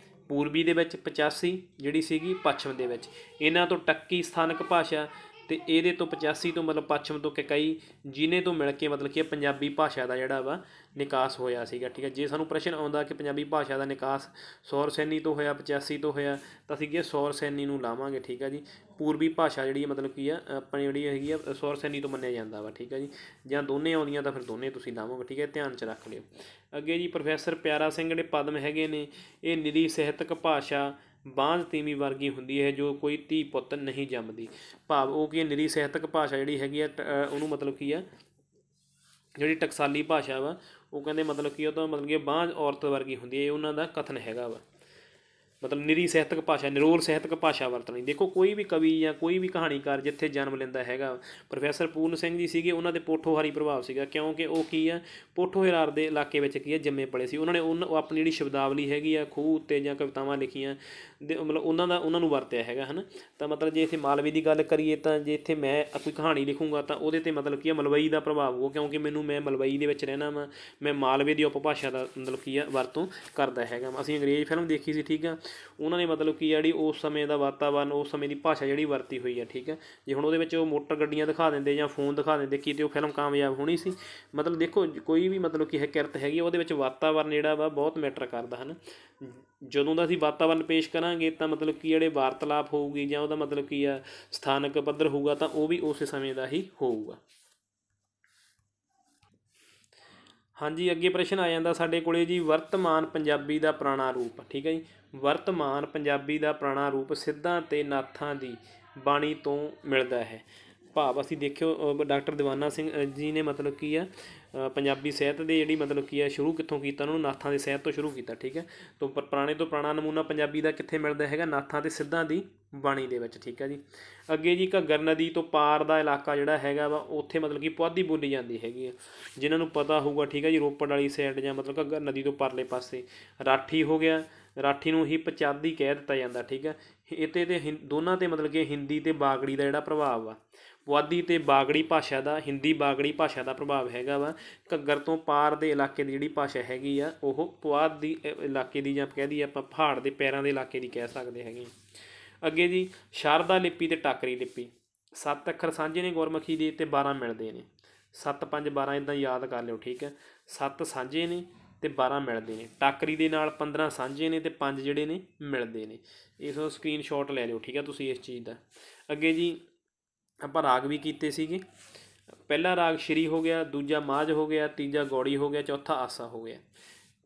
ਪੂਰਬੀ ਦੇ ਵਿੱਚ, 85 ਜਿਹੜੀ ਸੀਗੀ ਪੱਛਮ ਦੇ ਵਿੱਚ। ਇਹਨਾਂ ਤੋਂ ਟੱਕੀ ਸਥਾਨਕ ਭਾਸ਼ਾ ਅਤੇ ਇਹਦੇ ਤੋਂ 85 ਤੋਂ ਮਤਲਬ ਪੱਛਮ ਤੋਂ ਕਈ ਜਿਹਨੇ ਤੋਂ ਮਿਲ ਕੇ ਮਤਲਬ ਕਿ ਪੰਜਾਬੀ ਭਾਸ਼ਾ ਦਾ ਜਿਹੜਾ ਵਾ ਨਿਕਾਸ ਹੋਇਆ ਸੀਗਾ, ਠੀਕ ਹੈ। ਜੇ ਸਾਨੂੰ ਪ੍ਰਸ਼ਨ ਆਉਂਦਾ ਕਿ ਪੰਜਾਬੀ ਭਾਸ਼ਾ ਦਾ ਨਿਕਾਸ ਸ਼ੌਰਸੈਨੀ ਤੋਂ ਹੋਇਆ, 85 ਤੋਂ ਹੋਇਆ, ਤਾਂ ਅਸੀਂ ਕੀ ਸ਼ੌਰਸੈਨੀ ਨੂੰ ਲਾਵਾਂਗੇ, ਠੀਕ ਹੈ ਜੀ। ਪੂਰਬੀ ਭਾਸ਼ਾ ਜਿਹੜੀ ਮਤਲਬ ਕੀ ਆ ਆਪਣੀ ਜਿਹੜੀ ਹੈਗੀ ਆ ਸ਼ੌਰਸੈਨੀ ਤੋਂ ਮੰਨਿਆ ਜਾਂਦਾ ਵਾ, ਠੀਕ ਹੈ ਜੀ। ਜਾਂ ਦੋਨੇ ਆਉਂਦੀਆਂ ਤਾਂ ਫਿਰ ਦੋਨੇ ਤੁਸੀਂ ਲਾਵੋਗੇ, ਠੀਕ ਹੈ। ਧਿਆਨ 'ਚ ਰੱਖ ਲਿਓ। ਅੱਗੇ ਜੀ ਪ੍ਰੋਫੈਸਰ ਪਿਆਰਾ ਸਿੰਘ ਜਿਹੜੇ ਪਦਮ ਹੈਗੇ ਨੇ, ਇਹ ਨਿਰੀ ਸਾਹਿਤਕ ਭਾਸ਼ਾ ਬਾਂਝ ਤੀਵੀਂ ਵਰਗੀ ਹੁੰਦੀ ਹੈ ਜੋ ਕੋਈ ਧੀ ਪੁੱਤ ਨਹੀਂ ਜੰਮਦੀ। ਭਾਵ ਉਹ ਕੀ ਨਿਰੀ ਸਾਹਿਤਕ ਭਾਸ਼ਾ ਜਿਹੜੀ ਹੈਗੀ ਆ ਉਹਨੂੰ ਮਤਲਬ ਕੀ ਆ, ਜਿਹੜੀ ਟਕਸਾਲੀ ਭਾਸ਼ਾ ਵਾ ਉਹ ਕਹਿੰਦੇ ਮਤਲਬ ਕੀ ਉਹ ਤਾਂ ਮਤਲਬ ਕਿ ਬਾਂਝ ਔਰਤ ਵਰਗੀ ਹੁੰਦੀ ਹੈ, ਇਹ ਉਹਨਾਂ ਦਾ ਕਥਨ ਹੈਗਾ ਵਾ। ਮਤਲਬ ਨਿਰੀ ਸਾਹਿਤਕ ਭਾਸ਼ਾ, ਨਿਰੋਲ ਸਾਹਿਤਕ ਭਾਸ਼ਾ ਵਰਤਣੀ। ਦੇਖੋ ਕੋਈ ਵੀ ਕਵੀ ਜਾਂ ਕੋਈ ਵੀ ਕਹਾਣੀਕਾਰ ਜਿੱਥੇ ਜਨਮ ਲੈਂਦਾ ਹੈਗਾ, ਪ੍ਰੋਫੈਸਰ ਪੂਰਨ ਸਿੰਘ ਜੀ ਸੀਗੇ, ਉਹਨਾਂ ਦੇ ਪੋਠੋਹਾਰੀ ਪ੍ਰਭਾਵ ਸੀਗਾ, ਕਿਉਂਕਿ ਉਹ ਕੀ ਆ ਪੋਠੋ ਹਿਰਾਰ ਦੇ ਇਲਾਕੇ ਵਿੱਚ ਕੀ ਆ ਜੰਮੇ ਪਲੇ ਸੀ। ਉਹਨਾਂ ਨੇ ਆਪਣੀ ਜਿਹੜੀ ਸ਼ਬਦਾਵਲੀ ਹੈਗੀ ਆ ਖੂਹ ਉੱਤੇ ਜਾਂ ਕਵਿਤਾਵਾਂ ਲਿਖੀਆਂ ਮਤਲਬ ਉਹਨਾਂ ਨੂੰ ਵਰਤਿਆ ਹੈਗਾ, ਹੈ ਨਾ। ਤਾਂ ਮਤਲਬ ਜੇ ਇੱਥੇ ਮਾਲਵੇ ਦੀ ਗੱਲ ਕਰੀਏ ਤਾਂ ਜੇ ਇੱਥੇ ਮੈਂ ਕੋਈ ਕਹਾਣੀ ਲਿਖੂੰਗਾ ਤਾਂ ਉਹਦੇ 'ਤੇ ਮਤਲਬ ਕੀ ਆ ਮਲਵਈ ਦਾ ਪ੍ਰਭਾਵ ਹੋਊ, ਕਿਉਂਕਿ ਮੈਂ ਮਲਵਈ ਦੇ ਵਿੱਚ ਰਹਿਣਾ ਵਾ, ਮੈਂ ਮਾਲਵੇ ਦੀ ਉਪਭਾਸ਼ਾ ਦਾ ਮਤਲਬ ਕੀ ਆ ਵਰਤੋਂ ਕਰਦਾ ਹੈਗਾ। ਅਸੀਂ ਅੰਗਰੇਜ਼ ਫਿਲਮ ਦੇਖੀ ਸੀ, ਠੀਕ ਆ, ਉਹਨਾਂ ਨੇ ਮਤਲਬ ਕੀ ਜਿਹੜੀ ਉਸ ਸਮੇਂ ਦਾ ਵਾਤਾਵਰਨ, ਉਸ ਸਮੇਂ ਦੀ ਭਾਸ਼ਾ ਜਿਹੜੀ ਵਰਤੀ ਹੋਈ ਹੈ, ਠੀਕ ਹੈ। ਜੇ ਹੁਣ ਉਹਦੇ ਵਿੱਚ ਉਹ ਮੋਟਰ ਗੱਡੀਆਂ ਦਿਖਾ ਦਿੰਦੇ ਜਾਂ ਫੋਨ ਦਿਖਾ ਦਿੰਦੇ ਕਿਤੇ ਉਹ ਫਿਲਮ ਕਾਮਯਾਬ ਹੋਣੀ ਸੀ। ਮਤਲਬ ਦੇਖੋ ਕੋਈ ਵੀ ਮਤਲਬ ਕੀ ਹੈ ਕਿਰਤ ਹੈਗੀ ਉਹਦੇ ਵਿੱਚ ਵਾਤਾਵਰਨ ਜਿਹੜਾ ਵਾ ਬਹੁਤ ਮੈਟਰ ਕਰਦਾ, ਹੈ ਨਾ। ਜਦੋਂ ਦਾ ਅਸੀਂ ਵਾਤਾਵਰਨ ਪੇਸ਼ ਕਰਾਂਗੇ ਤਾਂ ਮਤਲਬ ਕਿ ਜਿਹੜੇ ਵਾਰਤਾਲਾਪ ਹੋਊਗੀ ਜਾਂ ਉਹਦਾ ਮਤਲਬ ਕੀ ਆ ਸਥਾਨਕ ਪੱਧਰ ਹੋਊਗਾ ਤਾਂ ਉਹ ਵੀ ਉਸੇ ਸਮੇਂ ਦਾ ਹੀ ਹੋਊਗਾ। ਹਾਂਜੀ, ਅੱਗੇ ਪ੍ਰਸ਼ਨ ਆ ਜਾਂਦਾ ਸਾਡੇ ਕੋਲੇ ਜੀ, ਵਰਤਮਾਨ ਪੰਜਾਬੀ ਦਾ ਪੁਰਾਣਾ ਰੂਪ, ਠੀਕ ਹੈ ਜੀ। ਵਰਤਮਾਨ ਪੰਜਾਬੀ ਦਾ ਪੁਰਾਣਾ ਰੂਪ ਸਿੱਧਾਂ ਅਤੇ ਨਾਥਾਂ ਦੀ ਬਾਣੀ ਤੋਂ ਮਿਲਦਾ ਹੈ। ਭਾਵ ਅਸੀਂ ਦੇਖਿਓ ਡਾਕਟਰ ਦੀਵਾਨਾ ਸਿੰਘ ਜੀ ਨੇ ਮਤਲਬ ਕੀ ਆ ਪੰਜਾਬੀ ਸਾਹਿਤ ਦੇ ਜਿਹੜੀ ਮਤਲਬ ਕੀ ਆ ਸ਼ੁਰੂ ਕਿੱਥੋਂ ਕੀਤਾ, ਉਹਨਾਂ ਨੂੰ ਨਾਥਾਂ ਦੇ ਸਾਹਿਤ ਤੋਂ ਸ਼ੁਰੂ ਕੀਤਾ, ਠੀਕ ਹੈ। ਤੋਂ ਪੁਰਾਣੇ ਤੋਂ ਪੁਰਾਣਾ ਨਮੂਨਾ ਪੰਜਾਬੀ ਦਾ ਕਿੱਥੇ ਮਿਲਦਾ ਹੈਗਾ, ਨਾਥਾਂ ਅਤੇ ਸਿੱਧਾਂ ਦੀ ਬਾਣੀ ਦੇ ਵਿੱਚ, ਠੀਕ ਹੈ ਜੀ। ਅੱਗੇ ਜੀ ਘੱਗਰ ਨਦੀ ਤੋਂ ਪਾਰ ਦਾ ਇਲਾਕਾ ਜਿਹੜਾ ਹੈਗਾ ਵਾ ਉੱਥੇ ਮਤਲਬ ਕਿ ਪੁਆਧੀ ਬੋਲੀ ਜਾਂਦੀ ਹੈਗੀ ਆ, ਜਿਨ੍ਹਾਂ ਨੂੰ ਪਤਾ ਹੋਊਗਾ, ਠੀਕ ਹੈ ਜੀ। ਰੋਪੜ ਵਾਲੀ ਸਾਈਡ ਜਾਂ ਮਤਲਬ ਘੱਗਰ ਨਦੀ ਤੋਂ ਪਰਲੇ ਪਾਸੇ ਰਾਠੀ ਹੋ ਗਿਆ, ਰਾਠੀ ਨੂੰ ਹੀ ਪੰਜਾਬੀ ਕਹਿ ਦਿੱਤਾ ਜਾਂਦਾ, ਠੀਕ ਹੈ। ਇਹਤੇ ਦੋਨਾਂ 'ਤੇ ਮਤਲਬ ਕਿ ਹਿੰਦੀ ਅਤੇ ਬਾਗੜੀ ਦਾ ਜਿਹੜਾ ਪ੍ਰਭਾਵ ਆ ਪੁਆਧੀ ਅਤੇ ਬਾਗੜੀ ਭਾਸ਼ਾ ਦਾ, ਹਿੰਦੀ ਬਾਗੜੀ ਭਾਸ਼ਾ ਦਾ ਪ੍ਰਭਾਵ ਹੈਗਾ ਵਾ। ਘੱਗਰ ਤੋਂ ਪਾਰ ਦੇ ਇਲਾਕੇ ਦੀ ਜਿਹੜੀ ਭਾਸ਼ਾ ਹੈਗੀ ਆ ਉਹ ਪੁਆਧ ਦੀ ਇਲਾਕੇ ਦੀ, ਜਾਂ ਕਹਿ ਦਈਏ ਆਪਾਂ ਪਹਾੜ ਦੇ ਪੈਰਾਂ ਦੇ ਇਲਾਕੇ ਦੀ ਕਹਿ ਸਕਦੇ ਹੈਗੇ ਹਾਂ। ਅੱਗੇ ਜੀ ਸ਼ਾਰਦਾ ਲਿਪੀ ਅਤੇ ਟਾਕਰੀ ਲਿਪੀ। 7 ਅੱਖਰ ਸਾਂਝੇ ਨੇ ਗੁਰਮੁਖੀ ਦੇ ਅਤੇ 12 ਮਿਲਦੇ ਨੇ। 7 5 12 ਇੱਦਾਂ ਯਾਦ ਕਰ ਲਿਓ, ਠੀਕ ਹੈ। 7 ਸਾਂਝੇ ਨੇ ਅਤੇ 12 ਮਿਲਦੇ ਨੇ। ਟਾਕਰੀ ਦੇ ਨਾਲ 15 ਸਾਂਝੇ ਨੇ ਅਤੇ 5 ਜਿਹੜੇ ਨੇ ਮਿਲਦੇ ਨੇ। ਇਸ ਨੂੰ ਸਕਰੀਨਸ਼ਾਟ ਲੈ ਲਿਓ, ਠੀਕ ਹੈ ਤੁਸੀਂ ਇਸ ਚੀਜ਼ ਦਾ। ਅੱਗੇ ਜੀ ਆਪਾਂ ਰਾਗ ਵੀ ਕੀਤੇ ਸੀਗੇ। ਪਹਿਲਾ ਰਾਗ ਸ਼੍ਰੀ ਹੋ ਗਿਆ, ਦੂਜਾ ਮਾਝ ਹੋ ਗਿਆ, ਤੀਜਾ ਗੌੜੀ ਹੋ ਗਿਆ, ਚੌਥਾ ਆਸਾ ਹੋ ਗਿਆ।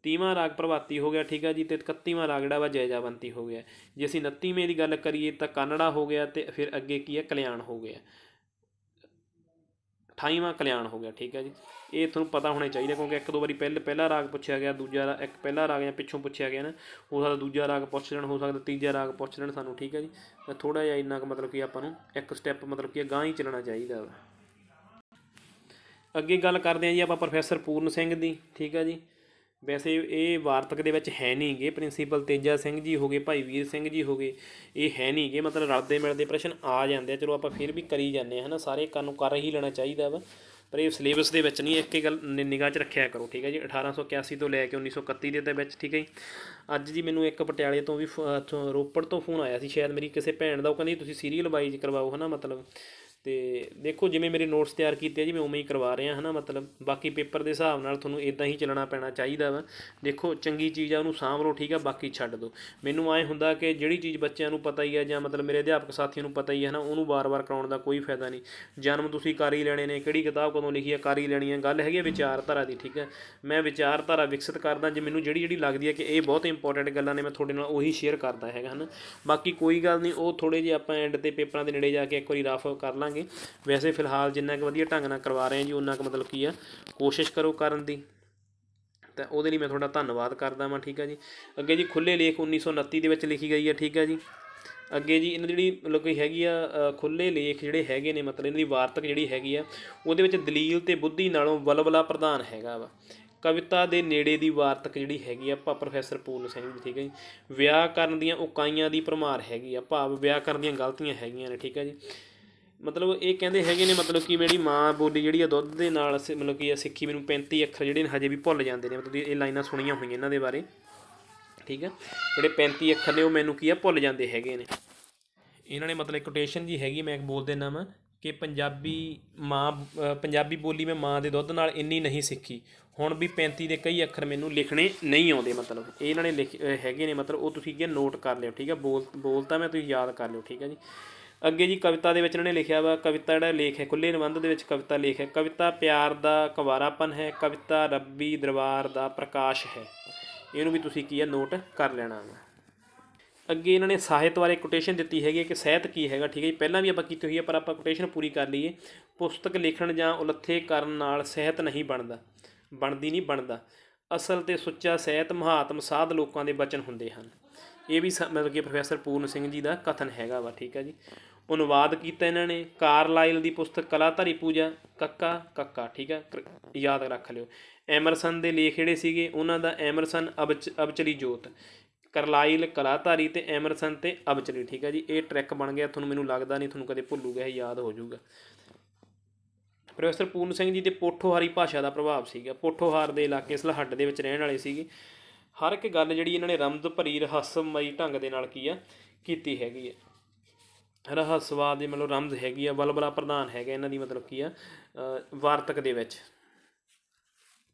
30ਵਾਂ ਰਾਗ ਪ੍ਰਭਾਤੀ ਹੋ ਗਿਆ, ਠੀਕ ਹੈ ਜੀ। ਅਤੇ 31ਵਾਂ ਰਾਗ ਜਿਹੜਾ ਵਾ ਜੈਜਾਵੰਤੀ ਹੋ ਗਿਆ। ਜੇ ਅਸੀਂ 29ਵੇਂ ਦੀ ਗੱਲ ਕਰੀਏ ਤਾਂ ਕਾਨੜਾ ਹੋ ਗਿਆ, ਅਤੇ ਫਿਰ ਅੱਗੇ ਕੀ ਹੈ ਕਲਿਆਣ ਹੋ ਗਿਆ। 28ਵਾਂ ਕਲਿਆਣ ਹੋ ਗਿਆ, ਠੀਕ ਹੈ ਜੀ। ਇਹ ਤੁਹਾਨੂੰ ਪਤਾ ਹੋਣਾ ਚਾਹੀਦਾ, ਕਿਉਂਕਿ ਇੱਕ ਦੋ ਵਾਰੀ ਪਹਿਲਾ ਰਾਗ ਪੁੱਛਿਆ ਗਿਆ, ਦੂਜਾ ਇੱਕ ਪਹਿਲਾ ਰਾਗ ਜਾਂ ਪਿੱਛੋਂ ਪੁੱਛਿਆ ਗਿਆ ਨਾ, ਹੋ ਸਕਦਾ ਦੂਜਾ ਰਾਗ ਪੁੱਛ ਲੈਣ, ਹੋ ਸਕਦਾ ਤੀਜਾ ਰਾਗ ਪੁੱਛ ਲੈਣ ਸਾਨੂੰ, ਠੀਕ ਹੈ ਜੀ। ਤਾਂ ਥੋੜ੍ਹਾ ਜਿਹਾ ਇੰਨਾ ਕੁ ਮਤਲਬ ਕਿ ਆਪਾਂ ਨੂੰ ਇੱਕ ਸਟੈਪ ਮਤਲਬ ਕਿ ਅਗਾਂਹ ਹੀ ਚੱਲਣਾ ਚਾਹੀਦਾ ਵਾ। ਅੱਗੇ ਗੱਲ ਕਰਦੇ ਹਾਂ ਜੀ ਆਪਾਂ ਪ੍ਰੋਫੈਸਰ ਪੂਰਨ ਸਿੰਘ ਦੀ, ਠੀਕ ਹੈ ਜੀ। ਵੈਸੇ ਇਹ ਵਾਰਤਕ ਦੇ ਵਿੱਚ ਹੈ ਨਹੀਂ ਗੇ। ਪ੍ਰਿੰਸੀਪਲ ਤੇਜਾ ਸਿੰਘ ਜੀ ਹੋ ਗਏ, ਭਾਈ ਵੀਰ ਸਿੰਘ ਜੀ ਹੋ ਗਏ, ਇਹ ਹੈ ਨਹੀਂ ਗੇ। ਮਤਲਬ ਰਲਦੇ ਮਿਲਦੇ ਪ੍ਰਸ਼ਨ ਆ ਜਾਂਦੇ ਆ, ਚਲੋ ਆਪਾਂ ਫਿਰ ਵੀ ਕਰੀ ਜਾਂਦੇ ਹਾਂ ਹੈ ਨਾ, ਸਾਰੇ ਕੰਮ ਨੂੰ ਕਰ ਹੀ ਲੈਣਾ ਚਾਹੀਦਾ ਵਾ, ਪਰ ਇਹ ਸਿਲੇਬਸ ਦੇ ਵਿੱਚ ਨਹੀਂ। ਇੱਕ ਗੱਲ ਨਿਗਾਹ 'ਚ ਰੱਖਿਆ ਕਰੋ, ਠੀਕ ਹੈ ਜੀ। 1881 ਤੋਂ ਲੈ ਕੇ 1931 ਦੇ ਵਿੱਚ, ਠੀਕ ਹੈ ਜੀ। ਅੱਜ ਜੀ ਮੈਨੂੰ ਇੱਕ ਪਟਿਆਲੇ ਤੋਂ ਵੀ ਰੋਪੜ ਤੋਂ ਫੋਨ ਆਇਆ ਸੀ, ਸ਼ਾਇਦ ਮੇਰੀ ਕਿਸੇ ਭੈਣ ਦਾ। ਉਹ ਕਹਿੰਦੀ ਤੁਸੀਂ ਸੀਰੀਅਲ ਵਾਈਜ਼ ਕਰਵਾਓ ਹੈ ਨਾ, ਮਤਲਬ। ਅਤੇ ਦੇਖੋ ਜਿਵੇਂ ਮੇਰੇ ਨੋਟਸ ਤਿਆਰ ਕੀਤੇ ਆ ਜੀ, ਮੈਂ ਉਵੇਂ ਹੀ ਕਰਵਾ ਰਿਹਾ ਹੈ ਨਾ, ਮਤਲਬ। ਬਾਕੀ ਪੇਪਰ ਦੇ ਹਿਸਾਬ ਨਾਲ ਤੁਹਾਨੂੰ ਇੱਦਾਂ ਹੀ ਚੱਲਣਾ ਪੈਣਾ ਚਾਹੀਦਾ ਵਾ। ਦੇਖੋ ਚੰਗੀ ਚੀਜ਼ ਆ ਉਹਨੂੰ ਸਾਂਭ ਲਓ, ਠੀਕ ਆ, ਬਾਕੀ ਛੱਡ ਦਿਓ। ਮੈਨੂੰ ਐਂ ਹੁੰਦਾ ਕਿ ਜਿਹੜੀ ਚੀਜ਼ ਬੱਚਿਆਂ ਨੂੰ ਪਤਾ ਹੀ ਆ, ਜਾਂ ਮਤਲਬ ਮੇਰੇ ਅਧਿਆਪਕ ਸਾਥੀਆਂ ਨੂੰ ਪਤਾ ਹੀ ਹੈ ਨਾ, ਉਹਨੂੰ ਵਾਰ-ਵਾਰ ਕਰਾਉਣ ਦਾ ਕੋਈ ਫਾਇਦਾ ਨਹੀਂ। ਜਨਮ ਤੁਸੀਂ ਕਰ ਹੀ ਲੈਣੇ ਨੇ, ਕਿਹੜੀ ਕਿਤਾਬ ਕਦੋਂ ਲਿਖੀ ਆ ਕਰ ਹੀ ਲੈਣੀ ਆ। ਗੱਲ ਹੈਗੀ ਆ ਵਿਚਾਰਧਾਰਾ ਦੀ, ਠੀਕ ਹੈ। ਮੈਂ ਵਿਚਾਰਧਾਰਾ ਵਿਕਸਿਤ ਕਰਦਾ, ਜੇ ਮੈਨੂੰ ਜਿਹੜੀ ਲੱਗਦੀ ਹੈ ਕਿ ਇਹ ਬਹੁਤ ਇੰਪੋਰਟੈਂਟ ਗੱਲਾਂ ਨੇ, ਮੈਂ ਤੁਹਾਡੇ ਨਾਲ ਉਹੀ ਸ਼ੇਅਰ ਕਰਦਾ ਹੈਗਾ ਹੈ ਨਾ। ਬਾਕੀ ਕੋਈ ਗੱਲ ਨਹੀਂ, ਉਹ ਥੋੜ੍ਹੇ ਜਿਹੇ ਆਪਾਂ ਐਂਡ 'ਤੇ ਪੇਪਰਾਂ ਦੇ ਨੇੜੇ ਜਾ ਕੇ ਇੱਕ ਵਾਰੀ ਰਫ ਕਰ ਲਾਂਗੇ। ਵੈਸੇ ਫਿਲਹਾਲ ਜਿੰਨਾ ਕੁ ਵਧੀਆ ਢੰਗ ਨਾਲ ਕਰਵਾ ਰਹੇ ਹਾਂ ਜੀ, ਉਨਾ ਕੁ ਮਤਲਬ ਕੀ ਆ ਕੋਸ਼ਿਸ਼ ਕਰੋ ਕਰਨ ਦੀ, ਤਾਂ ਉਹਦੇ ਲਈ ਮੈਂ ਤੁਹਾਡਾ ਧੰਨਵਾਦ ਕਰਦਾ ਵਾਂ, ਠੀਕ ਹੈ ਜੀ। ਅੱਗੇ ਜੀ ਖੁੱਲ੍ਹੇ ਲੇਖ 1929 ਦੇ ਵਿੱਚ ਲਿਖੀ ਗਈ ਹੈ, ਠੀਕ ਹੈ ਜੀ। ਅੱਗੇ ਜੀ ਇਹਨਾਂ ਦੀ ਜਿਹੜੀ ਮਤਲਬ ਕਿ ਹੈਗੀ ਆ ਖੁੱਲ੍ਹੇ ਲੇਖ ਜਿਹੜੇ ਹੈਗੇ ਨੇ, ਮਤਲਬ ਇਹਨਾਂ ਦੀ ਵਾਰਤਕ ਜਿਹੜੀ ਹੈਗੀ ਆ, ਉਹਦੇ ਵਿੱਚ ਦਲੀਲ ਅਤੇ ਬੁੱਧੀ ਨਾਲੋਂ ਵਲਵਲਾ ਪ੍ਰਧਾਨ ਹੈਗਾ ਵਾ। ਕਵਿਤਾ ਦੇ ਨੇੜੇ ਦੀ ਵਾਰਤਕ ਜਿਹੜੀ ਹੈਗੀ ਆ ਪ੍ਰੋਫੈਸਰ ਪੂਰਨ ਸਿੰਘ ਦੀ, ਠੀਕ ਹੈ ਜੀ। ਵਿਆਕਰਨ ਦੀਆਂ ਉਕਾਈਆਂ ਦੀ ਭਰਮਾਰ ਹੈਗੀ ਆ, ਭਾਵ ਵਿਆਕਰਨ ਦੀਆਂ ਗਲਤੀਆਂ ਹੈਗੀਆਂ ਨੇ, ਠੀਕ ਹੈ ਜੀ। ਮਤਲਬ ਇਹ ਕਹਿੰਦੇ ਹੈਗੇ ਨੇ ਮਤਲਬ ਕਿ ਮੇਰੀ ਮਾਂ ਬੋਲੀ ਜਿਹੜੀ ਆ ਦੁੱਧ ਦੇ ਨਾਲ ਮਤਲਬ ਕਿ ਸਿੱਖੀ, ਮੈਨੂੰ 35 ਅੱਖਰ ਜਿਹੜੇ ਨੇ ਹਜੇ ਵੀ ਭੁੱਲ ਜਾਂਦੇ ਨੇ। ਮਤਲਬ ਇਹ ਲਾਈਨਾਂ ਸੁਣੀਆਂ ਹੋਈਆਂ ਇਹਨਾਂ ਦੇ ਬਾਰੇ, ਠੀਕ ਹੈ। ਜਿਹੜੇ 35 ਅੱਖਰ ਨੇ ਉਹ ਮੈਨੂੰ ਕੀ ਆ ਭੁੱਲ ਜਾਂਦੇ ਹੈਗੇ ਨੇ। ਇਹਨਾਂ ਨੇ ਮਤਲਬ ਕੋਟੇਸ਼ਨ ਜੀ ਹੈਗੀ, ਮੈਂ ਬੋਲ ਦਿੰਦਾ ਵਾਂ ਕਿ ਪੰਜਾਬੀ ਬੋਲੀ ਮੈਂ ਮਾਂ ਦੇ ਦੁੱਧ ਨਾਲ ਇੰਨੀ ਨਹੀਂ ਸਿੱਖੀ, ਹੁਣ ਵੀ 35 ਦੇ ਕਈ ਅੱਖਰ ਮੈਨੂੰ ਲਿਖਣੇ ਨਹੀਂ ਆਉਂਦੇ। ਮਤਲਬ ਇਹ ਇਹਨਾਂ ਨੇ ਹੈਗੇ ਨੇ, ਮਤਲਬ ਉਹ ਤੁਸੀਂ ਕੀ ਨੋਟ ਕਰ ਲਿਓ, ਠੀਕ ਹੈ। ਬੋਲਤਾ ਮੈਂ, ਤੁਸੀਂ ਯਾਦ ਕਰ ਲਿਓ, ਠੀਕ ਹੈ ਜੀ। ਅੱਗੇ ਜੀ ਕਵਿਤਾ ਦੇ ਵਿੱਚ ਇਹਨਾਂ ਨੇ ਲਿਖਿਆ ਵਾ, ਕਵਿਤਾ ਜਿਹੜਾ ਲੇਖ ਹੈ ਖੁੱਲ੍ਹੇ ਨਿਬੰਧ ਦੇ ਵਿੱਚ ਕਵਿਤਾ ਲੇਖ ਹੈ। ਕਵਿਤਾ ਪਿਆਰ ਦਾ ਕੁਵਾਰਾਪਨ ਹੈ, ਕਵਿਤਾ ਰੱਬੀ ਦਰਬਾਰ ਦਾ ਪ੍ਰਕਾਸ਼ ਹੈ। ਇਹਨੂੰ ਵੀ ਤੁਸੀਂ ਕੀ ਆ ਨੋਟ ਕਰ ਲੈਣਾ ਵਾ। ਅੱਗੇ ਇਹਨਾਂ ਨੇ ਸਾਹਿਤ ਬਾਰੇ ਕੋਟੇਸ਼ਨ ਦਿੱਤੀ ਹੈਗੀ ਕਿ ਸਾਹਿਤ ਕੀ ਹੈਗਾ, ਠੀਕ ਹੈ ਜੀ। ਪਹਿਲਾਂ ਵੀ ਆਪਾਂ ਕੀਤੀ ਹੋਈ ਹੈ, ਪਰ ਆਪਾਂ ਕੋਟੇਸ਼ਨ ਪੂਰੀ ਕਰ ਲਈਏ। ਪੁਸਤਕ ਲਿਖਣ ਜਾਂ ਉਲੱਥੇ ਕਰਨ ਨਾਲ ਸਾਹਿਤ ਨਹੀਂ ਬਣਦਾ। ਅਸਲ ਅਤੇ ਸੁੱਚਾ ਸਾਹਿਤ ਮਹਾਤਮ ਸਾਧ ਲੋਕਾਂ ਦੇ ਬਚਨ ਹੁੰਦੇ ਹਨ। ਇਹ ਵੀ ਮਤਲਬ ਕਿ ਪ੍ਰੋਫੈਸਰ ਪੂਰਨ ਸਿੰਘ ਜੀ ਦਾ ਕਥਨ ਹੈਗਾ ਵਾ, ਠੀਕ ਹੈ ਜੀ। ਅਨੁਵਾਦ ਕੀਤਾ ਇਹਨਾਂ ਨੇ ਕਾਰਲਾਈਲ ਦੀ ਪੁਸਤਕ ਕਲਾਧਾਰੀ ਪੂਜਾ, ਕੱਕਾ, ਠੀਕ ਹੈ, ਯਾਦ ਰੱਖ ਲਿਓ। ਐਮਰਸਨ ਦੇ ਲੇਖ ਜਿਹੜੇ ਸੀਗੇ ਉਹਨਾਂ ਦਾ ਐਮਰਸਨ ਅਬਚਲੀ ਜੋਤ, ਕਾਰਲਾਈਲ ਕਲਾਧਾਰੀ ਅਤੇ ਐਮਰਸਨ ਅਤੇ ਅਬਚਲੀ, ਠੀਕ ਹੈ ਜੀ। ਇਹ ਟਰੈਕ ਬਣ ਗਿਆ ਤੁਹਾਨੂੰ, ਮੈਨੂੰ ਲੱਗਦਾ ਨਹੀਂ ਤੁਹਾਨੂੰ ਕਦੇ ਭੁੱਲੂਗਾ, ਇਹ ਯਾਦ ਹੋ ਜਾਊਗਾ। ਪ੍ਰੋਫੈਸਰ ਪੂਰਨ ਸਿੰਘ ਜੀ ਦੇ ਪੋਠੋਹਾਰੀ ਭਾਸ਼ਾ ਦਾ ਪ੍ਰਭਾਵ ਸੀਗਾ। ਪੋਠੋਹਾਰ ਦੇ ਇਲਾਕੇ ਸਲਹੱਡ ਦੇ ਵਿੱਚ ਰਹਿਣ ਵਾਲੇ ਸੀਗੇ। ਹਰ ਇੱਕ ਗੱਲ ਜਿਹੜੀ ਇਹਨਾਂ ਨੇ ਰਮਜ਼ ਭਰੀ ਰਹੱਸਮਈ ਢੰਗ ਦੇ ਨਾਲ ਕੀ ਆ ਕੀਤੀ ਹੈਗੀ ਹੈ। ਰਹੱਸਵਾਦ ਦੀ ਮਤਲਬ ਰਮਜ਼ ਹੈਗੀ ਆ, ਵਲਵਲਾ ਪ੍ਰਧਾਨ ਹੈਗਾ ਇਹਨਾਂ ਦੀ ਮਤਲਬ ਕੀ ਆ ਵਾਰਤਕ ਦੇ ਵਿੱਚ।